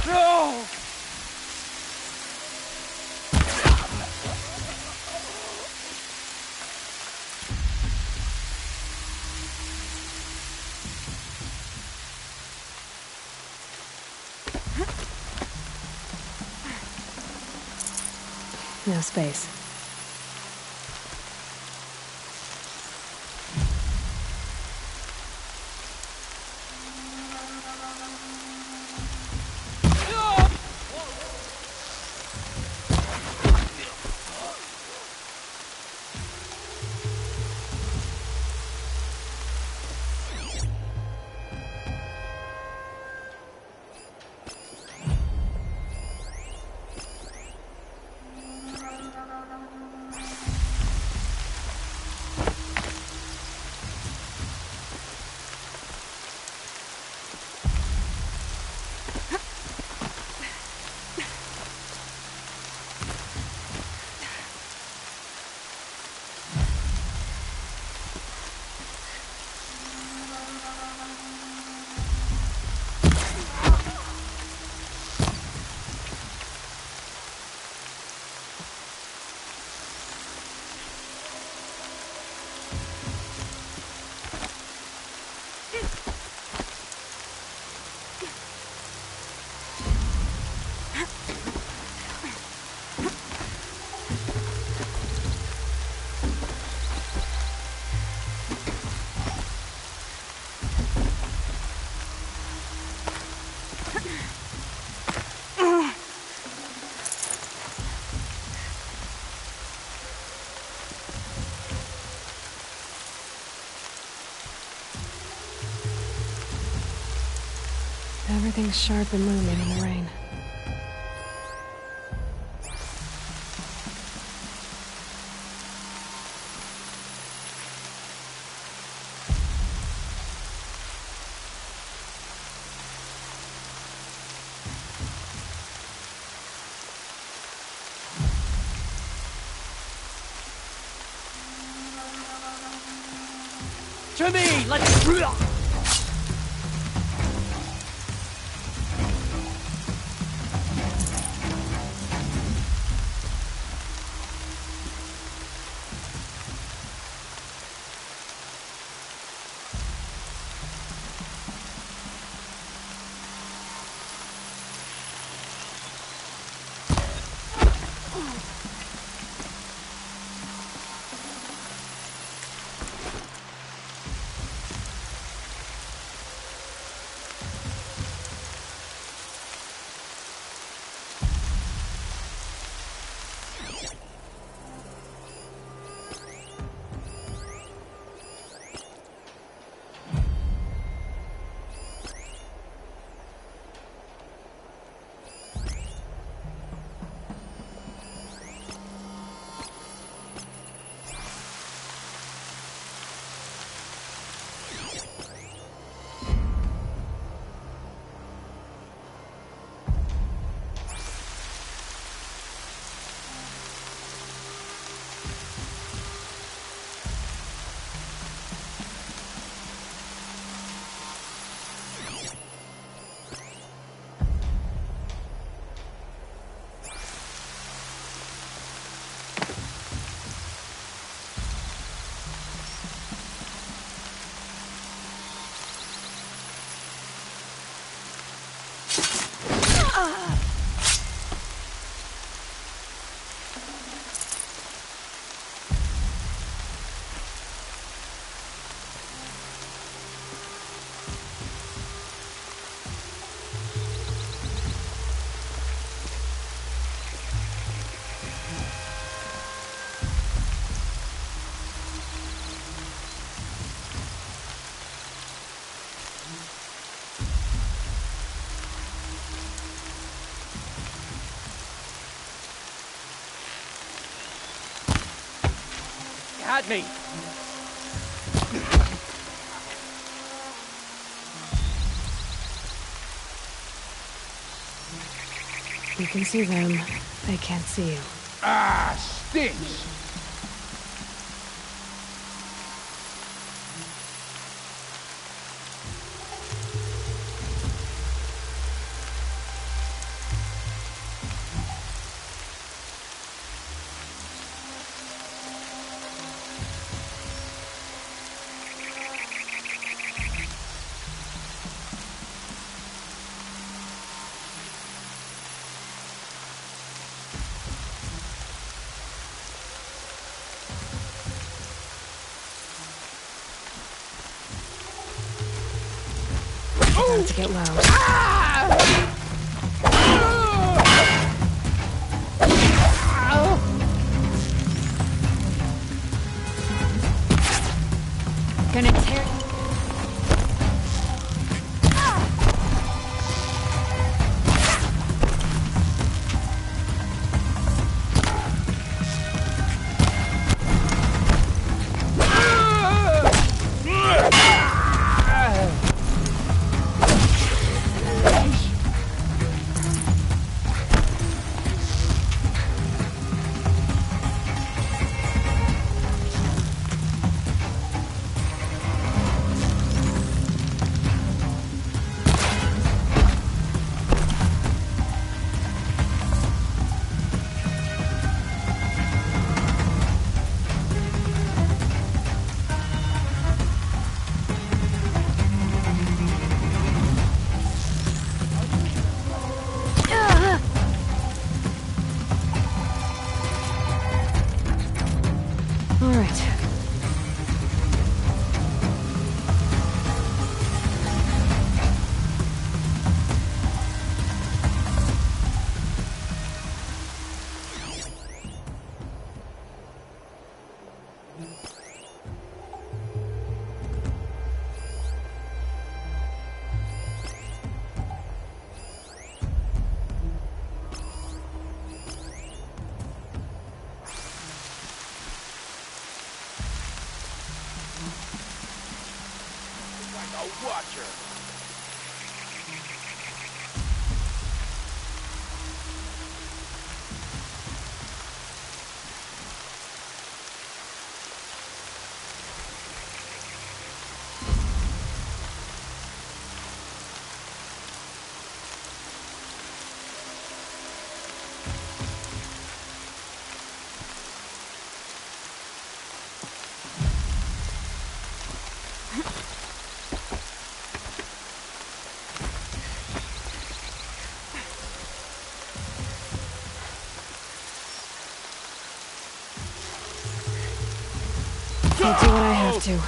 No! No space. Everything's sharp and looming in the rain. To me! Let's... At me! You can see them. They can't see you. Ah, stinks! Time to get low. Gonna tear... Watcher. I'll do what I have to.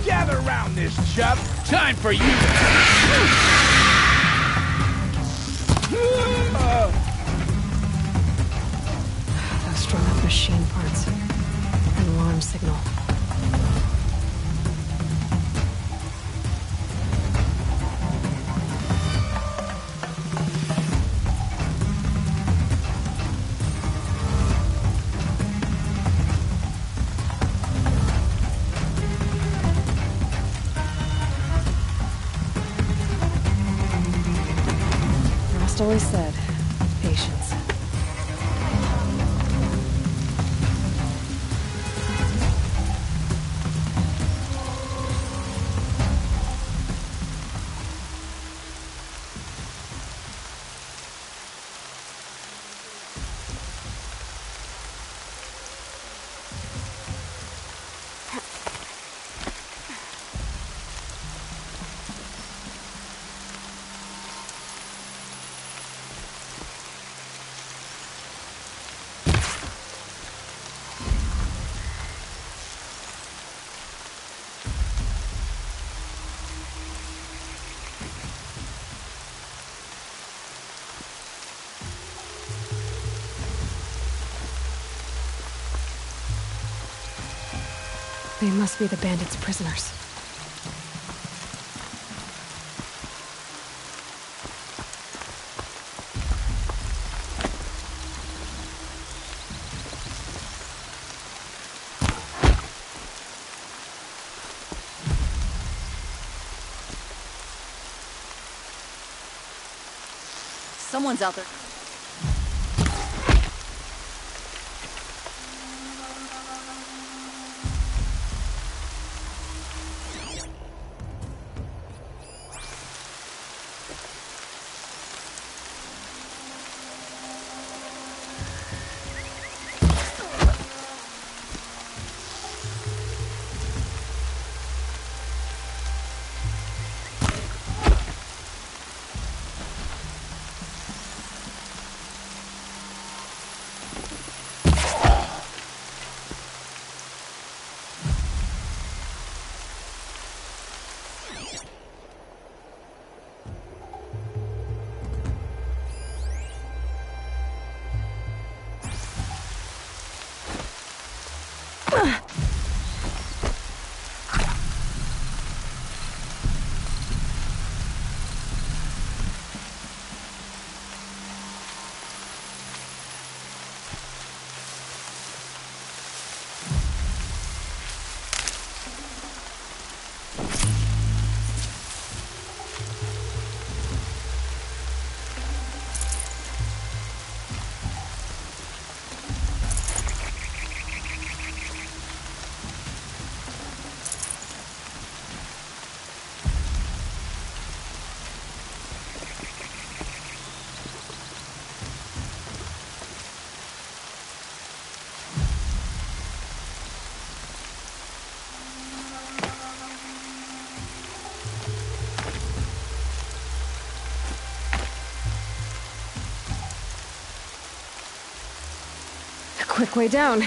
Gather around this, chub. Time for you. Those strung up machine parts. An alarm signal. Rost always said, patience. They must be the bandits' prisoners. Someone's out there. Quick way down.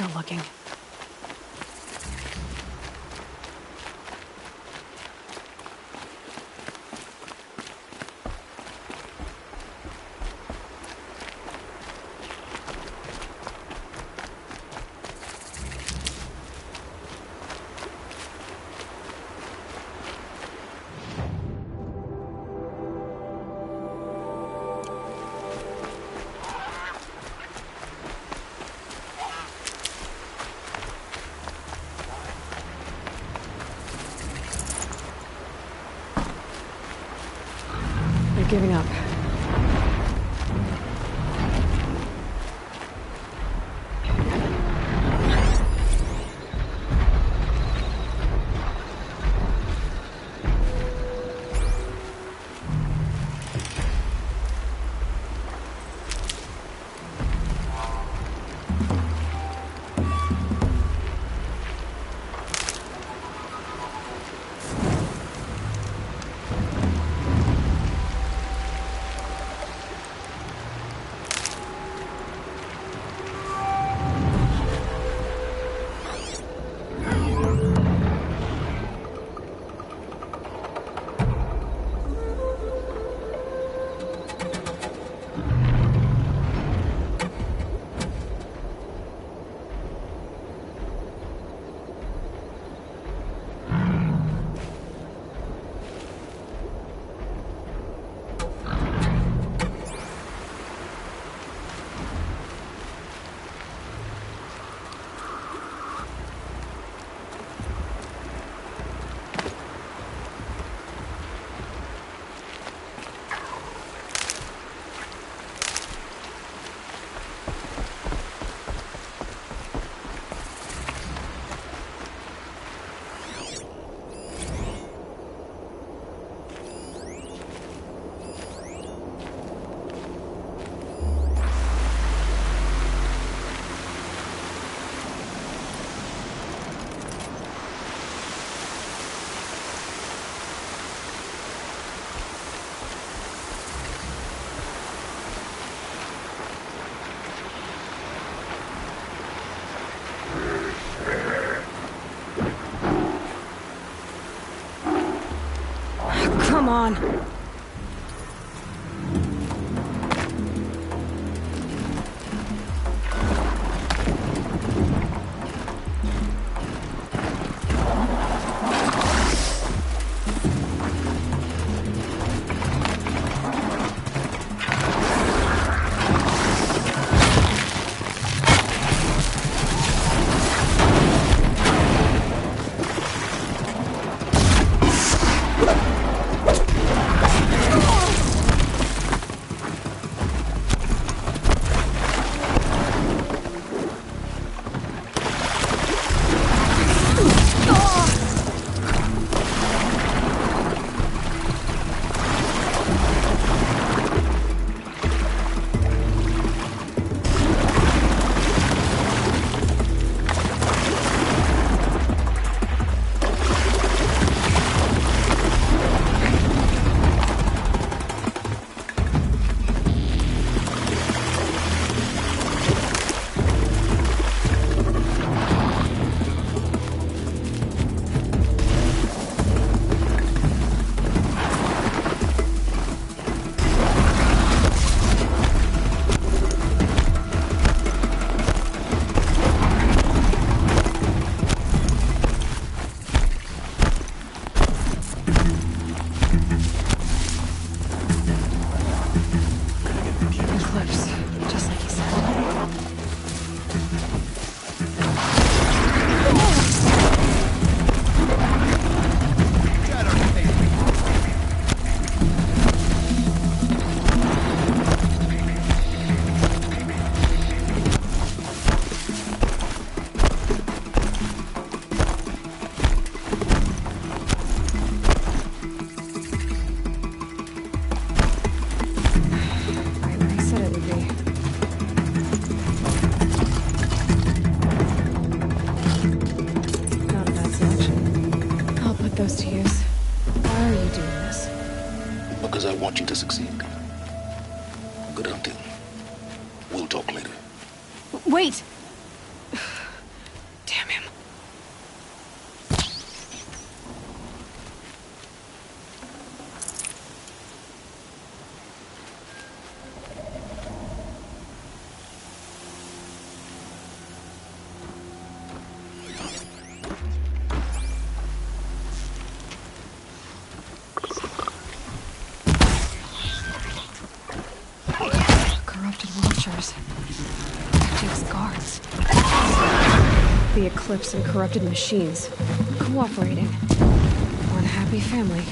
still looking. They're giving up. Come on. Those to use. Why are you doing this? Because I want you to succeed. Good hunting. We'll talk later. Wait! corrupted watchers. Jake's guards. The Eclipse and corrupted machines. Cooperating. One happy family.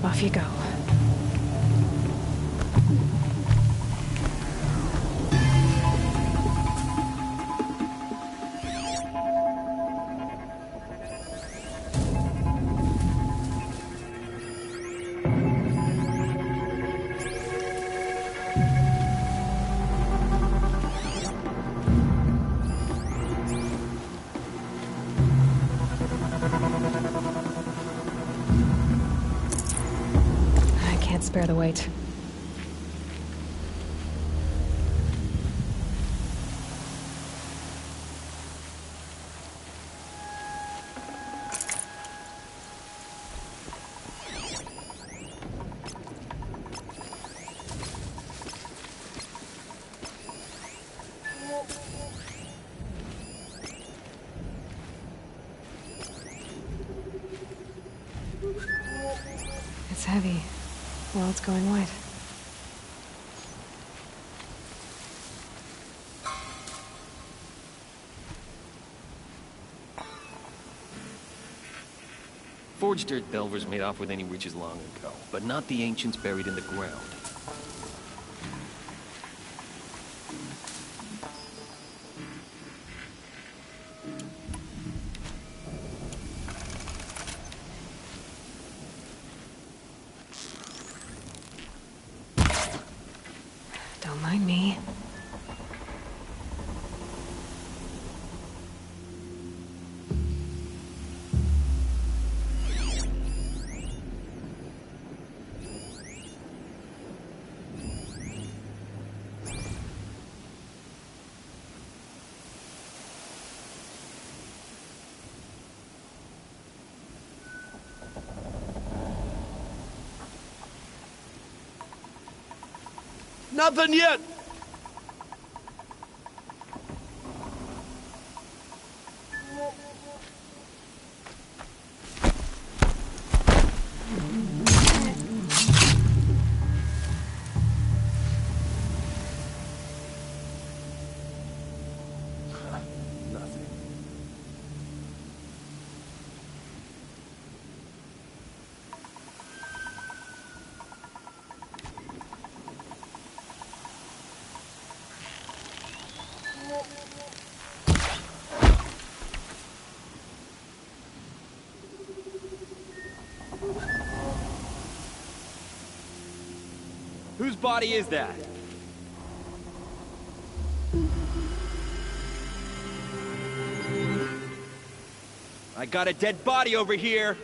Off you go. Spare the weight. It's heavy. Well, it's going white. Forged dirt Belvers made off with any riches long ago, but not the ancients buried in the ground. Don't mind me. Nothing yet! Whose body is that? I got a dead body over here!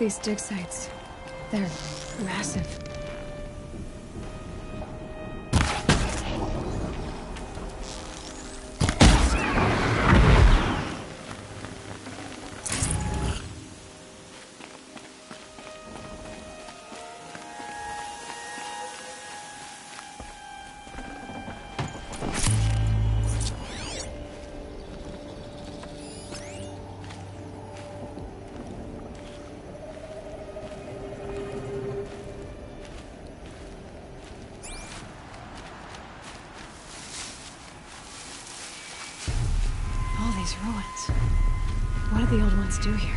These dig sites, they're massive. These ruins. What did the old ones do here?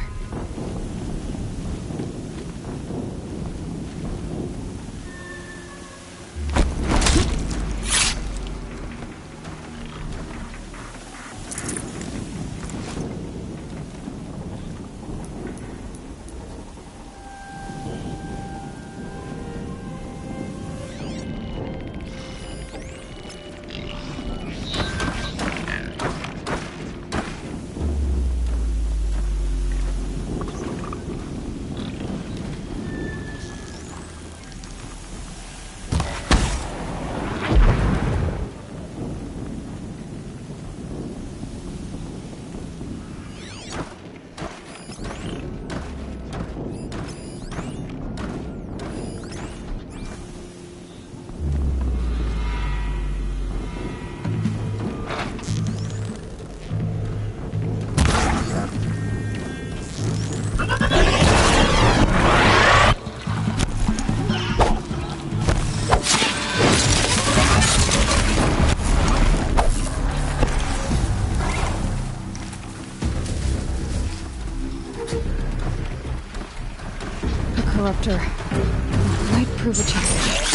Corruptor. Might prove a challenge.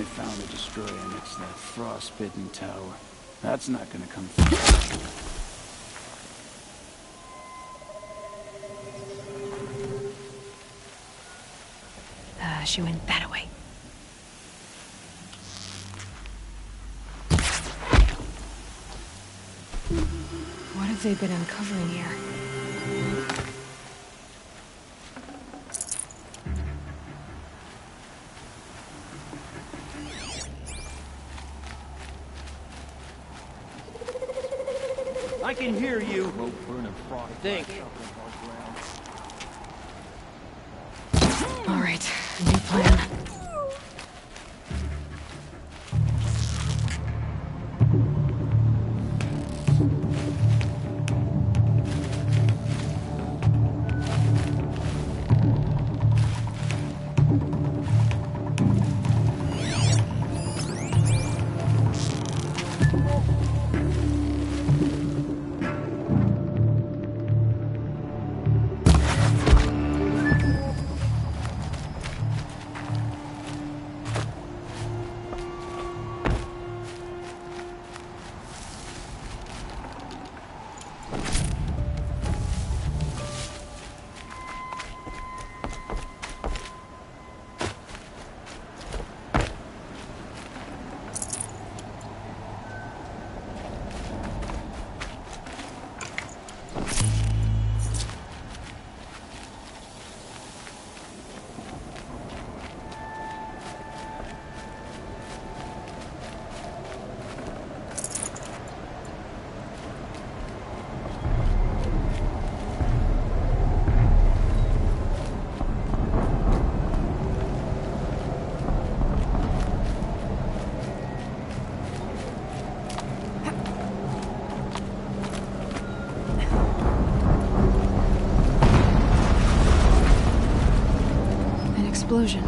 They found the destroyer next to that frostbitten tower. That's not gonna come through. She went that way. What have they been uncovering here? I can hear you. Rope burning frost. Think. All right, new plan. Explosion.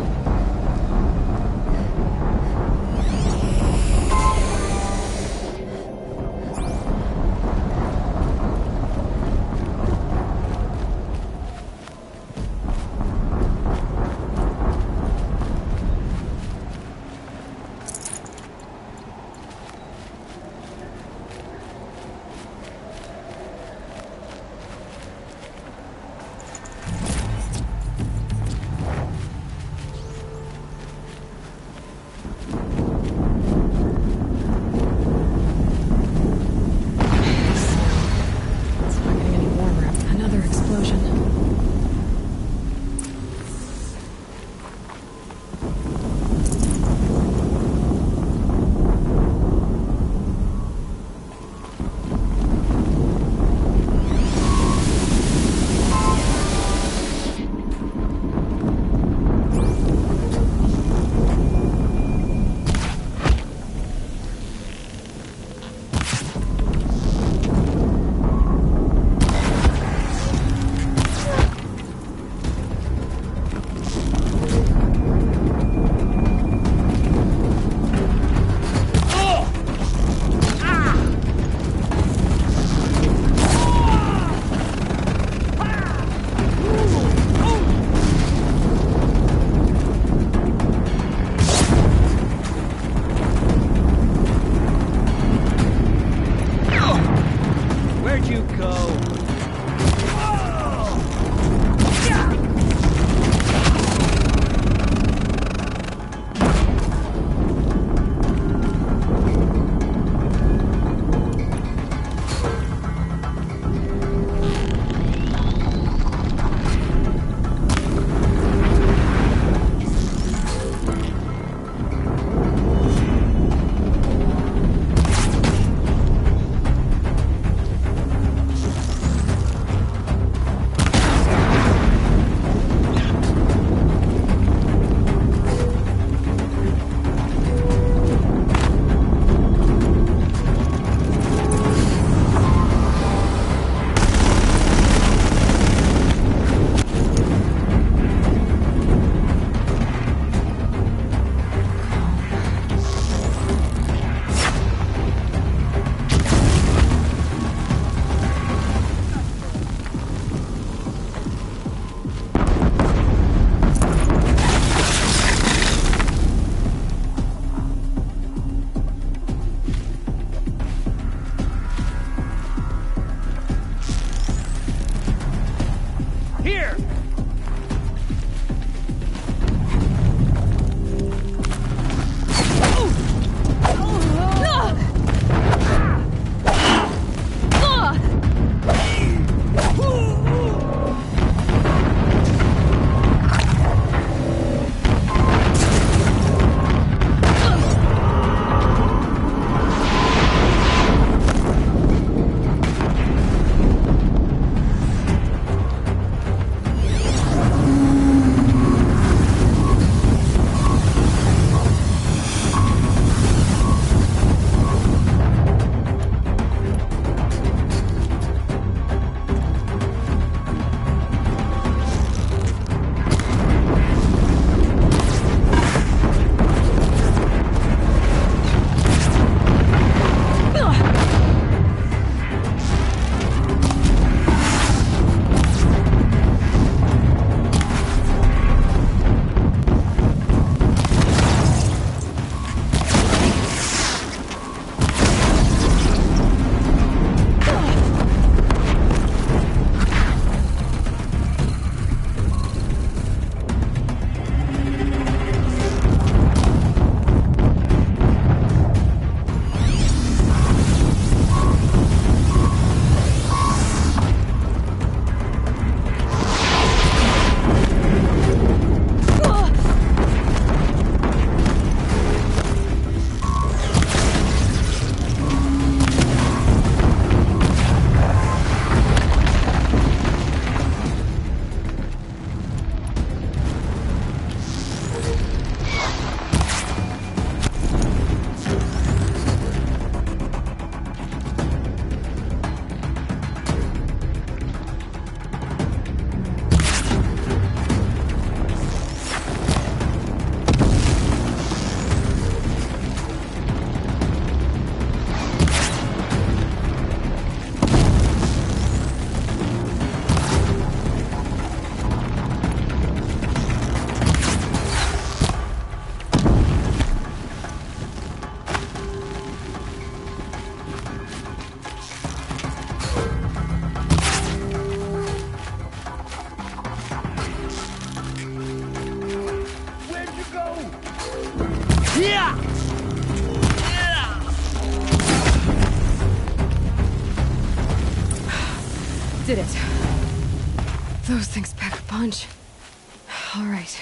Did it. Those things pack a punch. All right.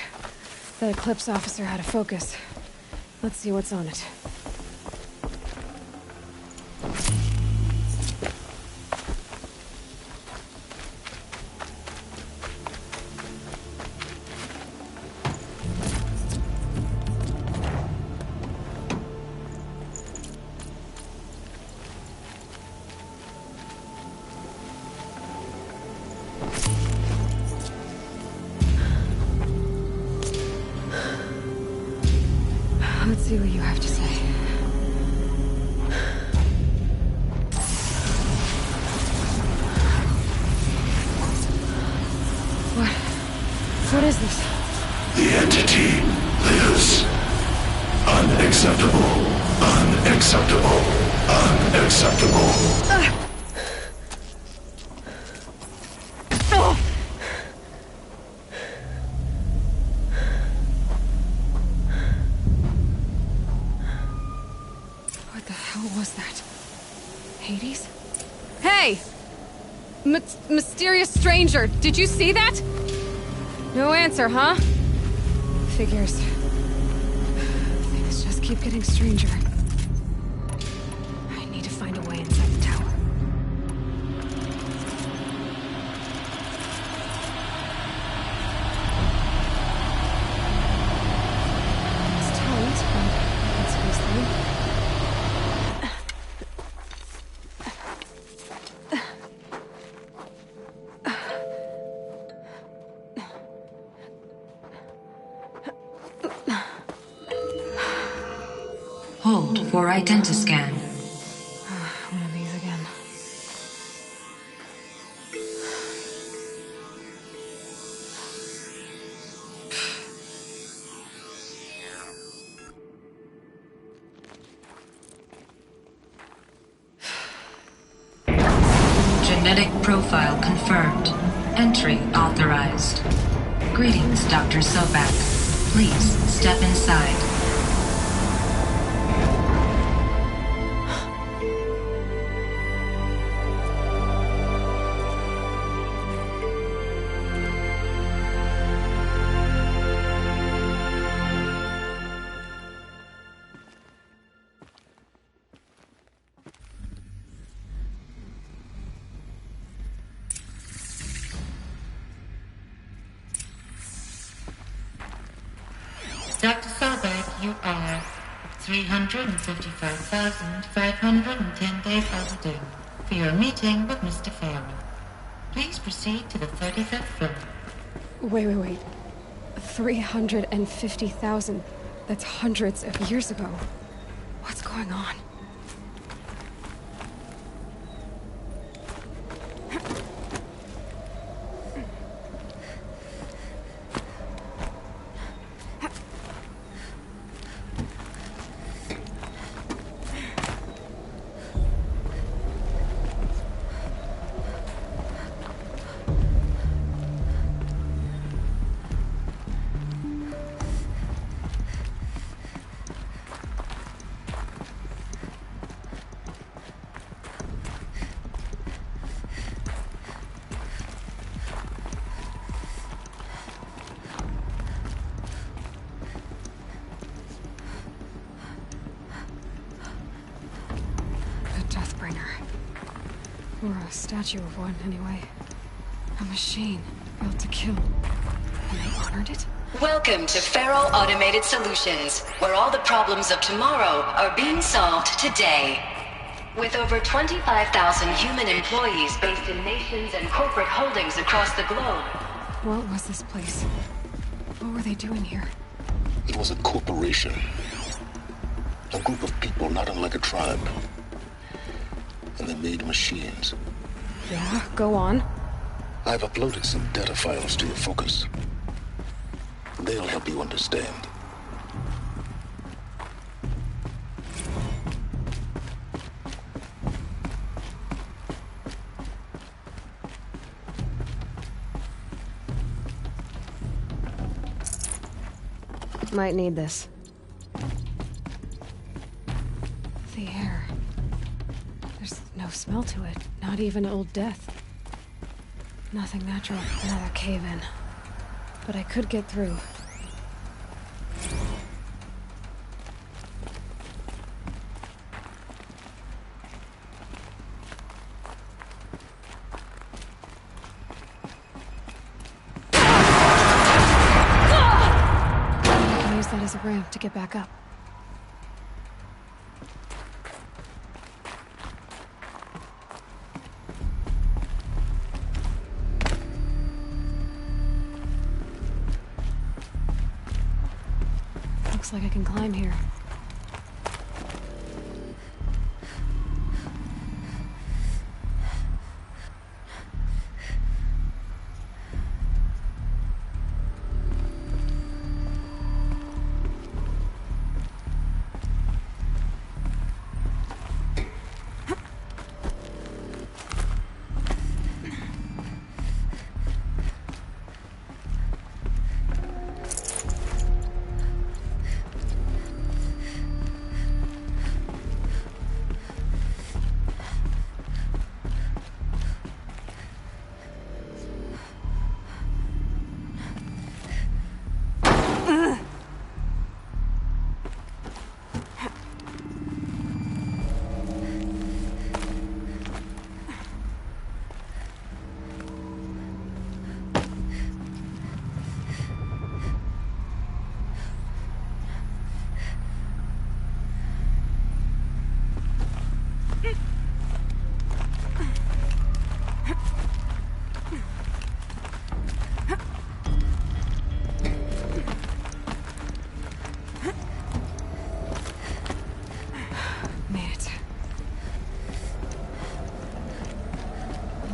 That Eclipse officer had a focus. Let's see what's on it. Let's see what you have to say. What is this? The entity lives. Unacceptable. Unacceptable. Unacceptable. What the hell was that? Hades? Hey! Mysterious stranger, did you see that? No answer, huh? Figures. Things just keep getting stranger. I need to find a way inside the tower. It's tight, but I can squeeze through. Hold for identiscan. One of these again. Genetic profile confirmed. Entry authorized. Greetings, Dr. Sobak. Please step inside. Dr. Sobek, you are 355,510 days overdue for your meeting with Mr. Farrell. Please proceed to the 35th floor. Wait. 350,000. That's hundreds of years ago. What's going on? Or a statue of one, anyway. A machine built to kill. And they honored it? Welcome to Faro Automated Solutions, where all the problems of tomorrow are being solved today. With over 25,000 human employees based in nations and corporate holdings across the globe. What was this place? What were they doing here? It was a corporation. A group of people not unlike a tribe. And they made machines. Yeah, go on. I've uploaded some data files to your focus. They'll help you understand. Might need this. The air. There's no smell to it, not even old death. Nothing natural. Another cave-in. But I could get through. I can use that as a ramp to get back up. Looks like I can climb here.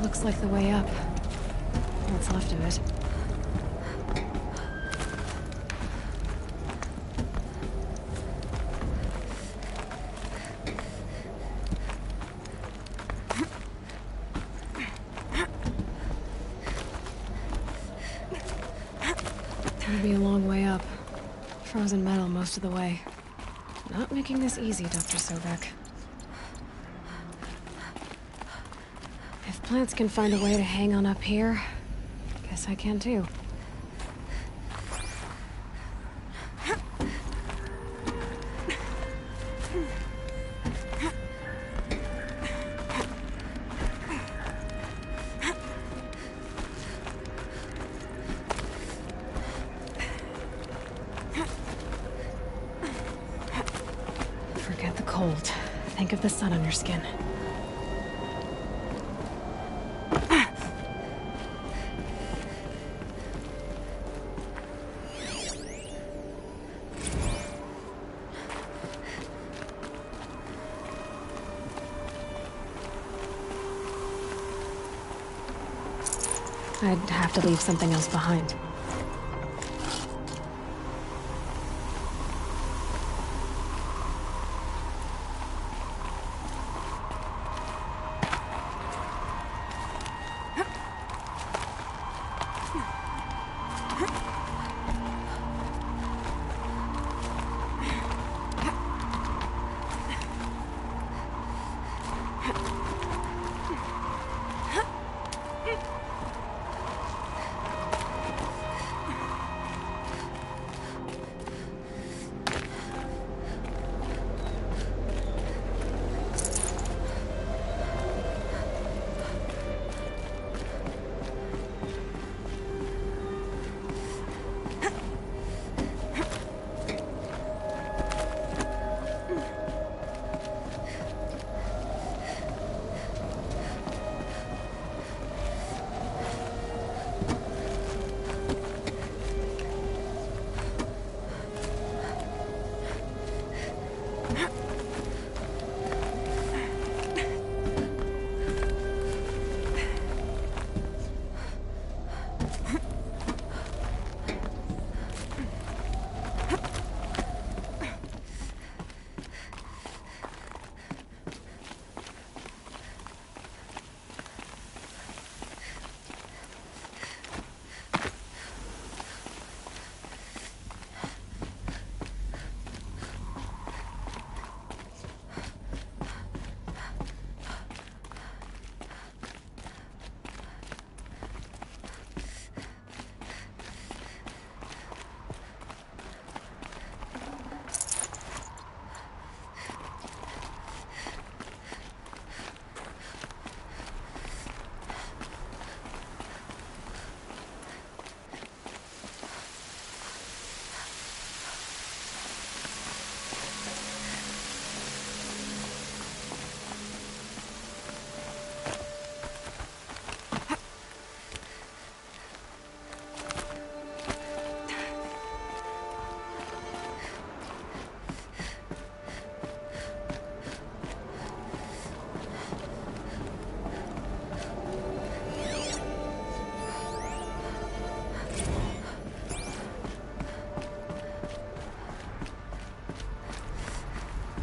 Looks like the way up. What's left of it. Gonna be a long way up. Frozen metal most of the way. Not making this easy, Dr. Sobek. If plants can find a way to hang on up here, guess I can too. Forget the cold. Think of the sun on your skin. I'd have to leave something else behind.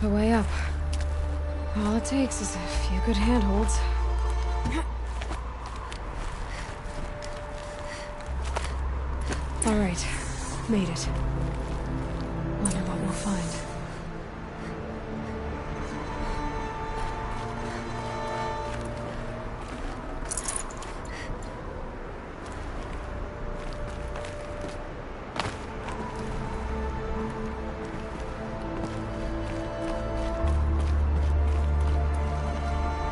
the way up. All it takes is a few good handholds. All right, made it. Wonder what we'll find.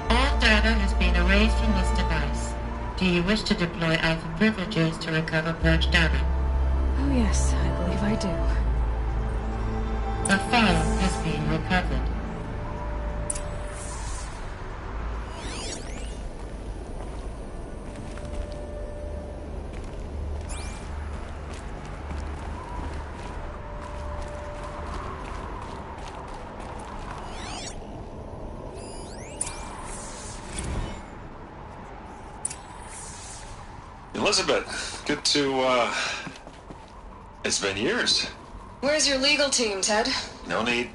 All data has been erased from this device. Do you wish to deploy Alpha privileges to recover purged data? Oh yes, I believe I do. A file has been recovered. Elizabeth, good to, it's been years. Where's your legal team, Ted? No need.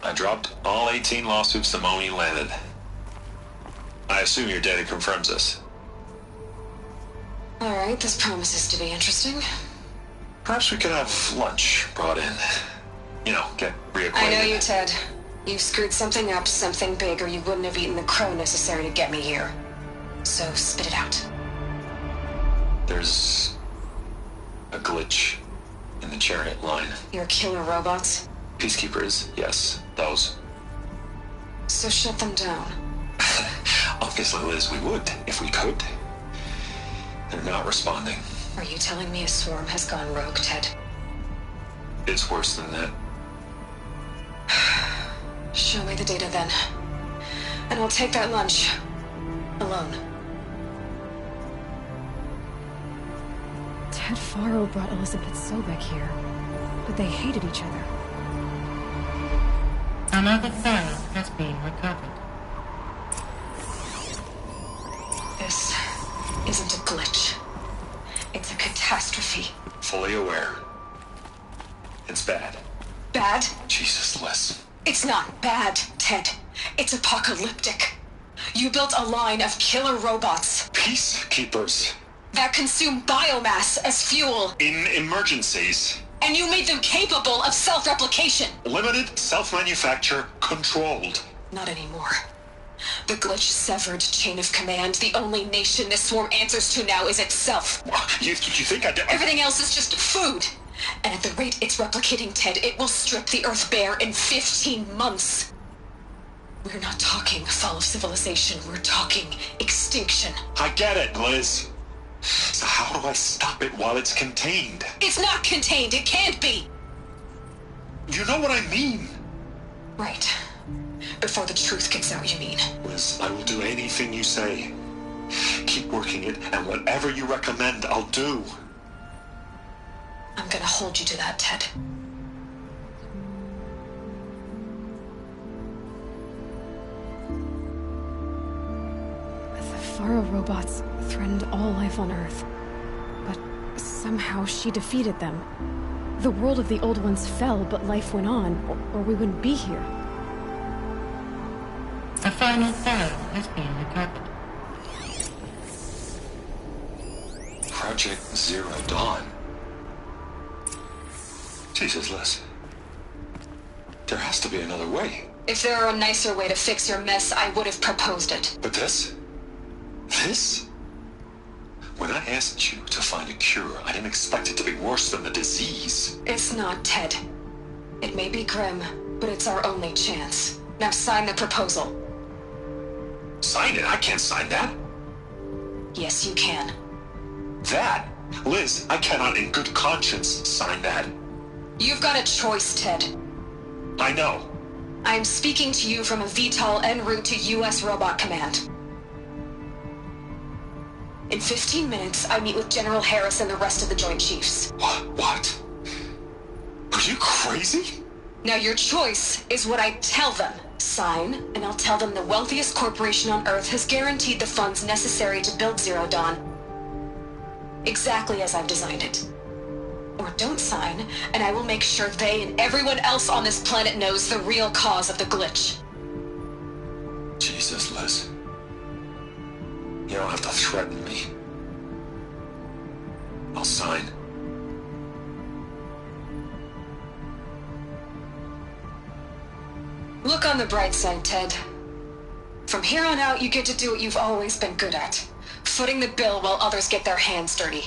I dropped all 18 lawsuits the moment you landed. I assume your data confirms this. Alright, this promises to be interesting. Perhaps we could have lunch brought in. You know, get reacquainted. I know you, Ted. You screwed something up, something big, or you wouldn't have eaten the crow necessary to get me here. So, spit it out. There's a glitch in the chariot line. Your killer robots? Peacekeepers, yes, those. So shut them down. Obviously, Liz, we would, if we could. They're not responding. Are you telling me a swarm has gone rogue, Ted? It's worse than that. Show me the data then. And I'll take that lunch. Alone. Ted Faro brought Elizabeth Sobek here, but they hated each other. Another file has been recovered. This isn't a glitch. It's a catastrophe. Fully aware. It's bad. Bad? Jesus, Liz. It's not bad, Ted. It's apocalyptic. You built a line of killer robots. Peacekeepers. That consume biomass as fuel. In emergencies. And you made them capable of self-replication. Limited, self-manufacture, controlled. Not anymore. The glitch severed chain of command. The only nation this swarm answers to now is itself. You think I did? Everything else is just food. And at the rate it's replicating, Ted, it will strip the Earth bare in 15 months. We're not talking fall of civilization. We're talking extinction. I get it, Liz. So how do I stop it while it's contained? It's not contained. It can't be. You know what I mean. Right. Before the truth gets out, you mean? Liz, I will do anything you say. Keep working it, and whatever you recommend, I'll do. I'm gonna hold you to that, Ted. The Faro robots threatened all life on Earth, but somehow she defeated them. The world of the Old Ones fell, but life went on, or we wouldn't be here. A final file has been recovered. Project Zero Dawn. Jesus, Liz. There has to be another way. If there were a nicer way to fix your mess, I would have proposed it. But this? This? When I asked you to find a cure, I didn't expect it to be worse than the disease. It's not, Ted. It may be grim, but it's our only chance. Now sign the proposal. Sign it? I can't sign that. Yes, you can. That? Liz, I cannot in good conscience sign that. You've got a choice, Ted. I know. I'm speaking to you from a VTOL en route to U.S. Robot Command. In 15 minutes, I meet with General Harris and the rest of the Joint Chiefs. What? Are you crazy? Now your choice is what I tell them. Sign, and I'll tell them the wealthiest corporation on Earth has guaranteed the funds necessary to build Zero Dawn. Exactly as I've designed it. or don't sign, and I will make sure they and everyone else on this planet knows the real cause of the glitch. Jesus, Liz. You don't have to threaten me. I'll sign. Look on the bright side, Ted. From here on out, you get to do what you've always been good at. Footing the bill while others get their hands dirty.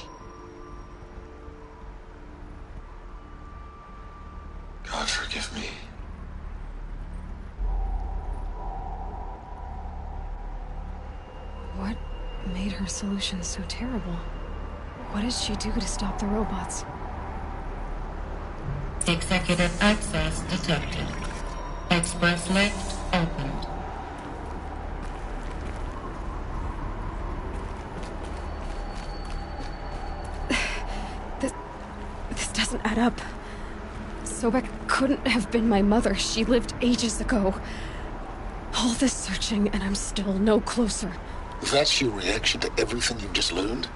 God forgive me. What made her solution so terrible? What did she do to stop the robots? Executive access detected. Express lift opened. This doesn't add up. Sobek couldn't have been my mother. She lived ages ago. All this searching, and I'm still no closer. That's your reaction to everything you've just learned?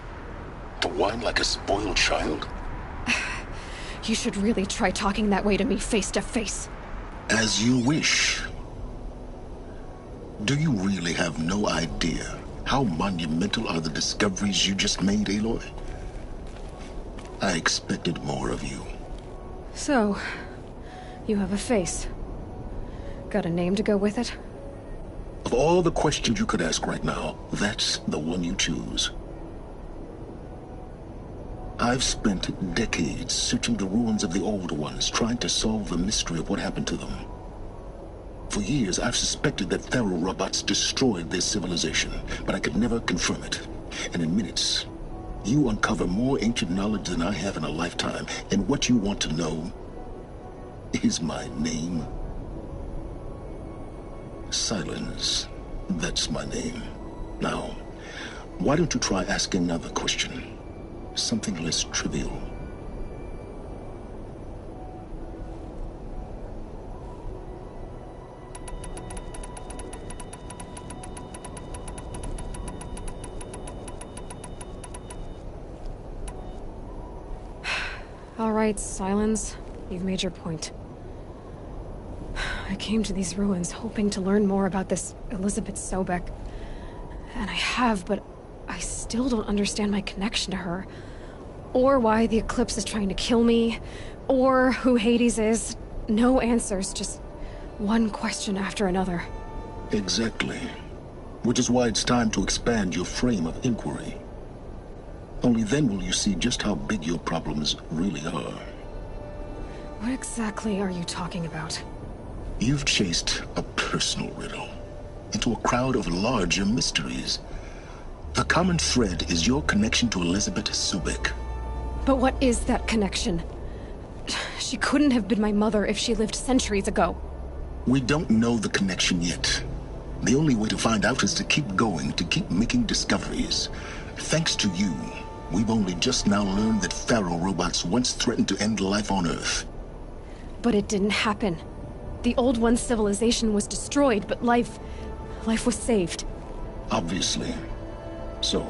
To whine like a spoiled child? You should really try talking that way to me face to face. As you wish. Do you really have no idea how monumental are the discoveries you just made, Aloy? I expected more of you. So, you have a face. Got a name to go with it? Of all the questions you could ask right now, that's the one you choose. I've spent decades searching the ruins of the old ones, trying to solve the mystery of what happened to them. For years, I've suspected that Faro robots destroyed their civilization, but I could never confirm it. And in minutes, you uncover more ancient knowledge than I have in a lifetime, and what you want to know is my name. Silence. That's my name. Now, why don't you try asking another question? Something less trivial. All right, Silence. You've made your point. I came to these ruins hoping to learn more about this Elizabeth Sobek. And I have, but I still don't understand my connection to her. Or why the Eclipse is trying to kill me. Or who Hades is. No answers, just one question after another. Exactly. Which is why it's time to expand your frame of inquiry. Only then will you see just how big your problems really are. What exactly are you talking about? You've chased a personal riddle into a crowd of larger mysteries. The common thread is your connection to Elizabeth Sobek. But what is that connection? She couldn't have been my mother if she lived centuries ago. We don't know the connection yet. The only way to find out is to keep going, to keep making discoveries. Thanks to you, we've only just now learned that Faro robots once threatened to end life on Earth. But it didn't happen. The Old One's civilization was destroyed, but life was saved. Obviously. So,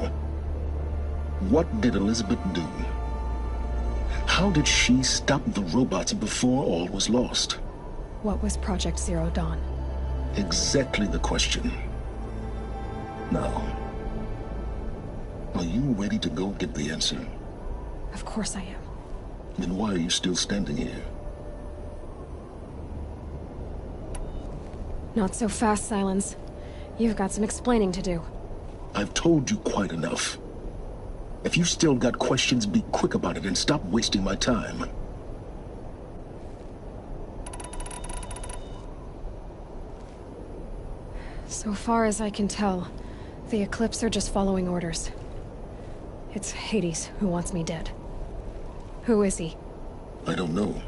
what did Elizabeth do? How did she stop the robots before all was lost? What was Project Zero Dawn? Exactly the question. Now, are you ready to go get the answer? Of course I am. Then why are you still standing here? Not so fast, Silence. You've got some explaining to do. I've told you quite enough. If you've still got questions, be quick about it and stop wasting my time. So far as I can tell, the Eclipse are just following orders. It's Hades who wants me dead. Who is he? I don't know.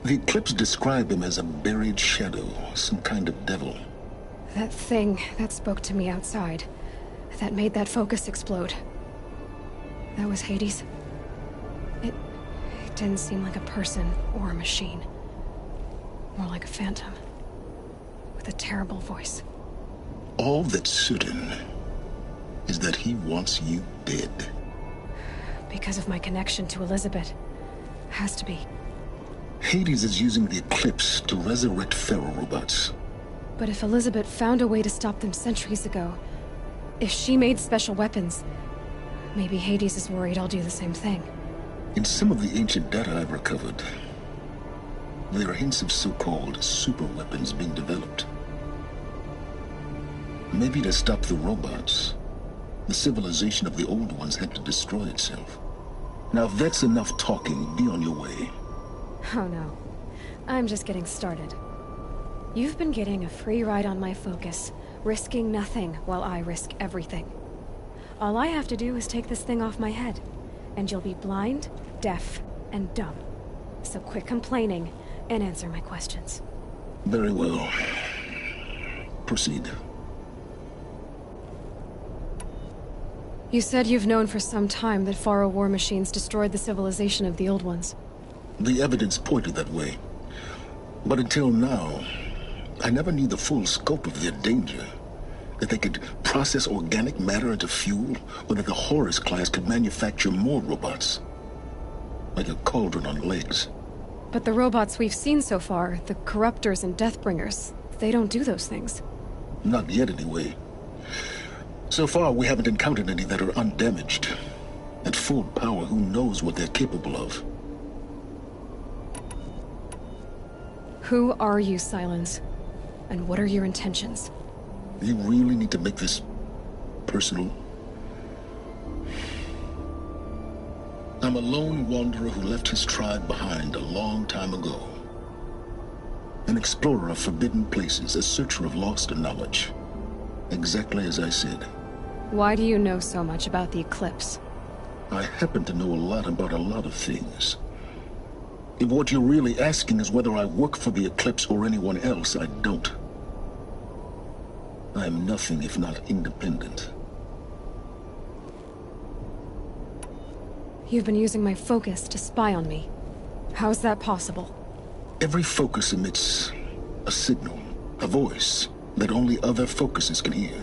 The Eclipse describe him as a buried shadow, some kind of devil. That thing that spoke to me outside, that made that focus explode. That was Hades. It didn't seem like a person or a machine. More like a phantom. With a terrible voice. All that's certain is that he wants you dead. Because of my connection to Elizabeth. Has to be. Hades is using the Eclipse to resurrect Pharaoh robots. But if Elizabeth found a way to stop them centuries ago, if she made special weapons, maybe Hades is worried I'll do the same thing. In some of the ancient data I've recovered, there are hints of so-called super weapons being developed. Maybe to stop the robots, the civilization of the old ones had to destroy itself. Now, if that's enough talking, be on your way. Oh no. I'm just getting started. You've been getting a free ride on my focus, risking nothing while I risk everything. All I have to do is take this thing off my head, and you'll be blind, deaf, and dumb. So quit complaining and answer my questions. Very well. Proceed. You said you've known for some time that Pharaoh war machines destroyed the civilization of the old ones. The evidence pointed that way. But until now, I never knew the full scope of their danger. That they could process organic matter into fuel, or that the Horus class could manufacture more robots. Like a cauldron on legs. But the robots we've seen so far, the Corruptors and Deathbringers, they don't do those things. Not yet, anyway. So far, we haven't encountered any that are undamaged. At full power, who knows what they're capable of? Who are you, Silence? And what are your intentions? You really need to make this personal? I'm a lone wanderer who left his tribe behind a long time ago. An explorer of forbidden places, a searcher of lost knowledge. Exactly as I said. Why do you know so much about the Eclipse? I happen to know a lot about a lot of things. If what you're really asking is whether I work for the Eclipse or anyone else, I don't. I am nothing if not independent. You've been using my focus to spy on me. How's that possible? Every focus emits a signal, a voice, that only other focuses can hear.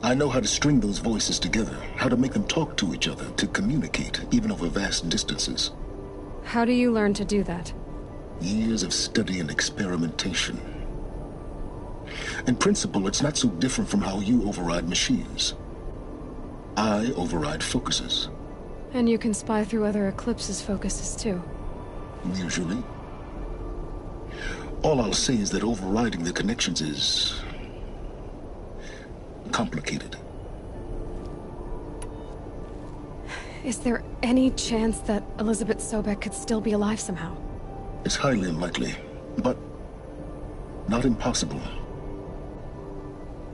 I know how to string those voices together, how to make them talk to each other, to communicate, even over vast distances. How do you learn to do that? Years of study and experimentation. In principle, it's not so different from how you override machines. I override focuses. And you can spy through other Eclipse's focuses too. Usually. All I'll say is that overriding the connections is complicated. Is there any chance that Elizabeth Sobek could still be alive somehow? It's highly unlikely, but not impossible.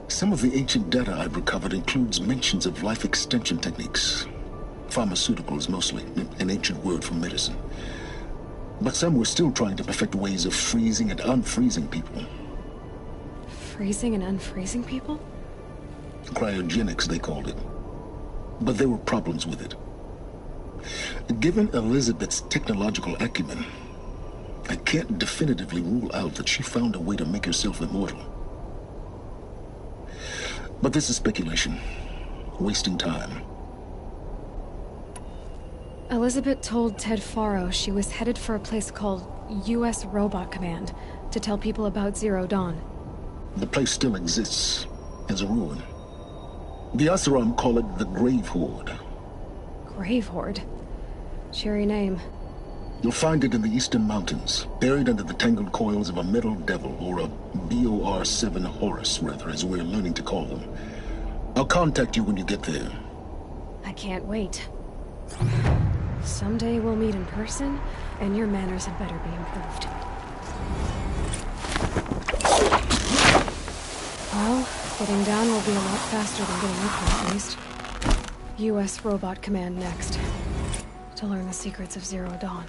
Some of the ancient data I've recovered includes mentions of life extension techniques. Pharmaceuticals, mostly, an ancient word for medicine. But some were still trying to perfect ways of freezing and unfreezing people. Freezing and unfreezing people? Cryogenics, they called it. But there were problems with it. Given Elizabeth's technological acumen, I can't definitively rule out that she found a way to make herself immortal. But this is speculation. Wasting time. Elizabeth told Ted Faro she was headed for a place called U.S. Robot Command to tell people about Zero Dawn. The place still exists as a ruin. The Oseram call it the Grave Horde. Grave Horde? Cheery name. You'll find it in the Eastern Mountains, buried under the tangled coils of a metal devil, or a BOR-7 Horus, rather, as we're learning to call them. I'll contact you when you get there. I can't wait. Someday we'll meet in person, and your manners had better be improved. Well, getting down will be a lot faster than getting up there, at least. U.S. Robot Command next. To learn the secrets of Zero Dawn.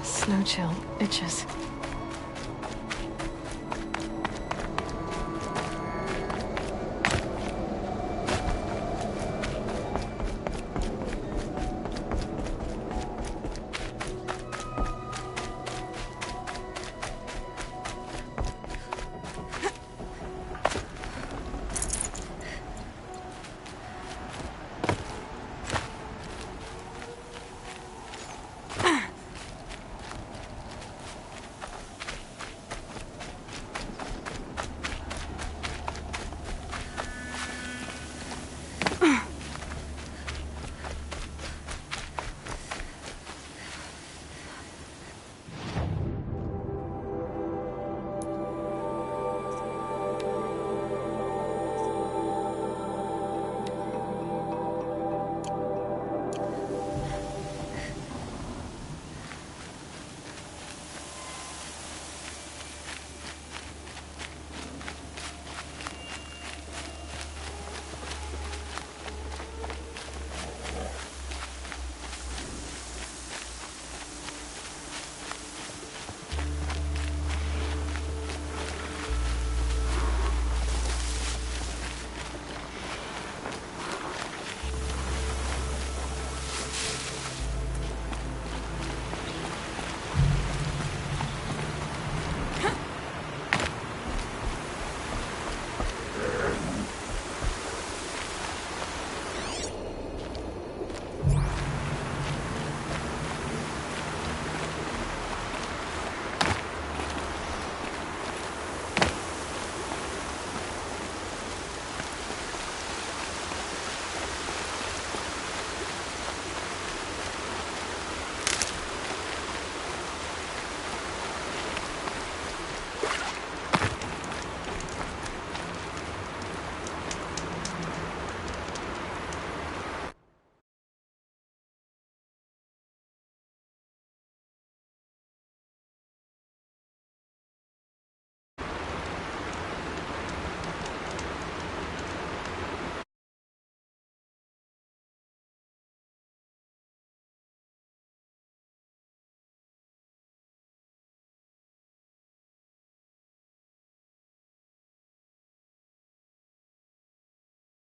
Snow chill itches.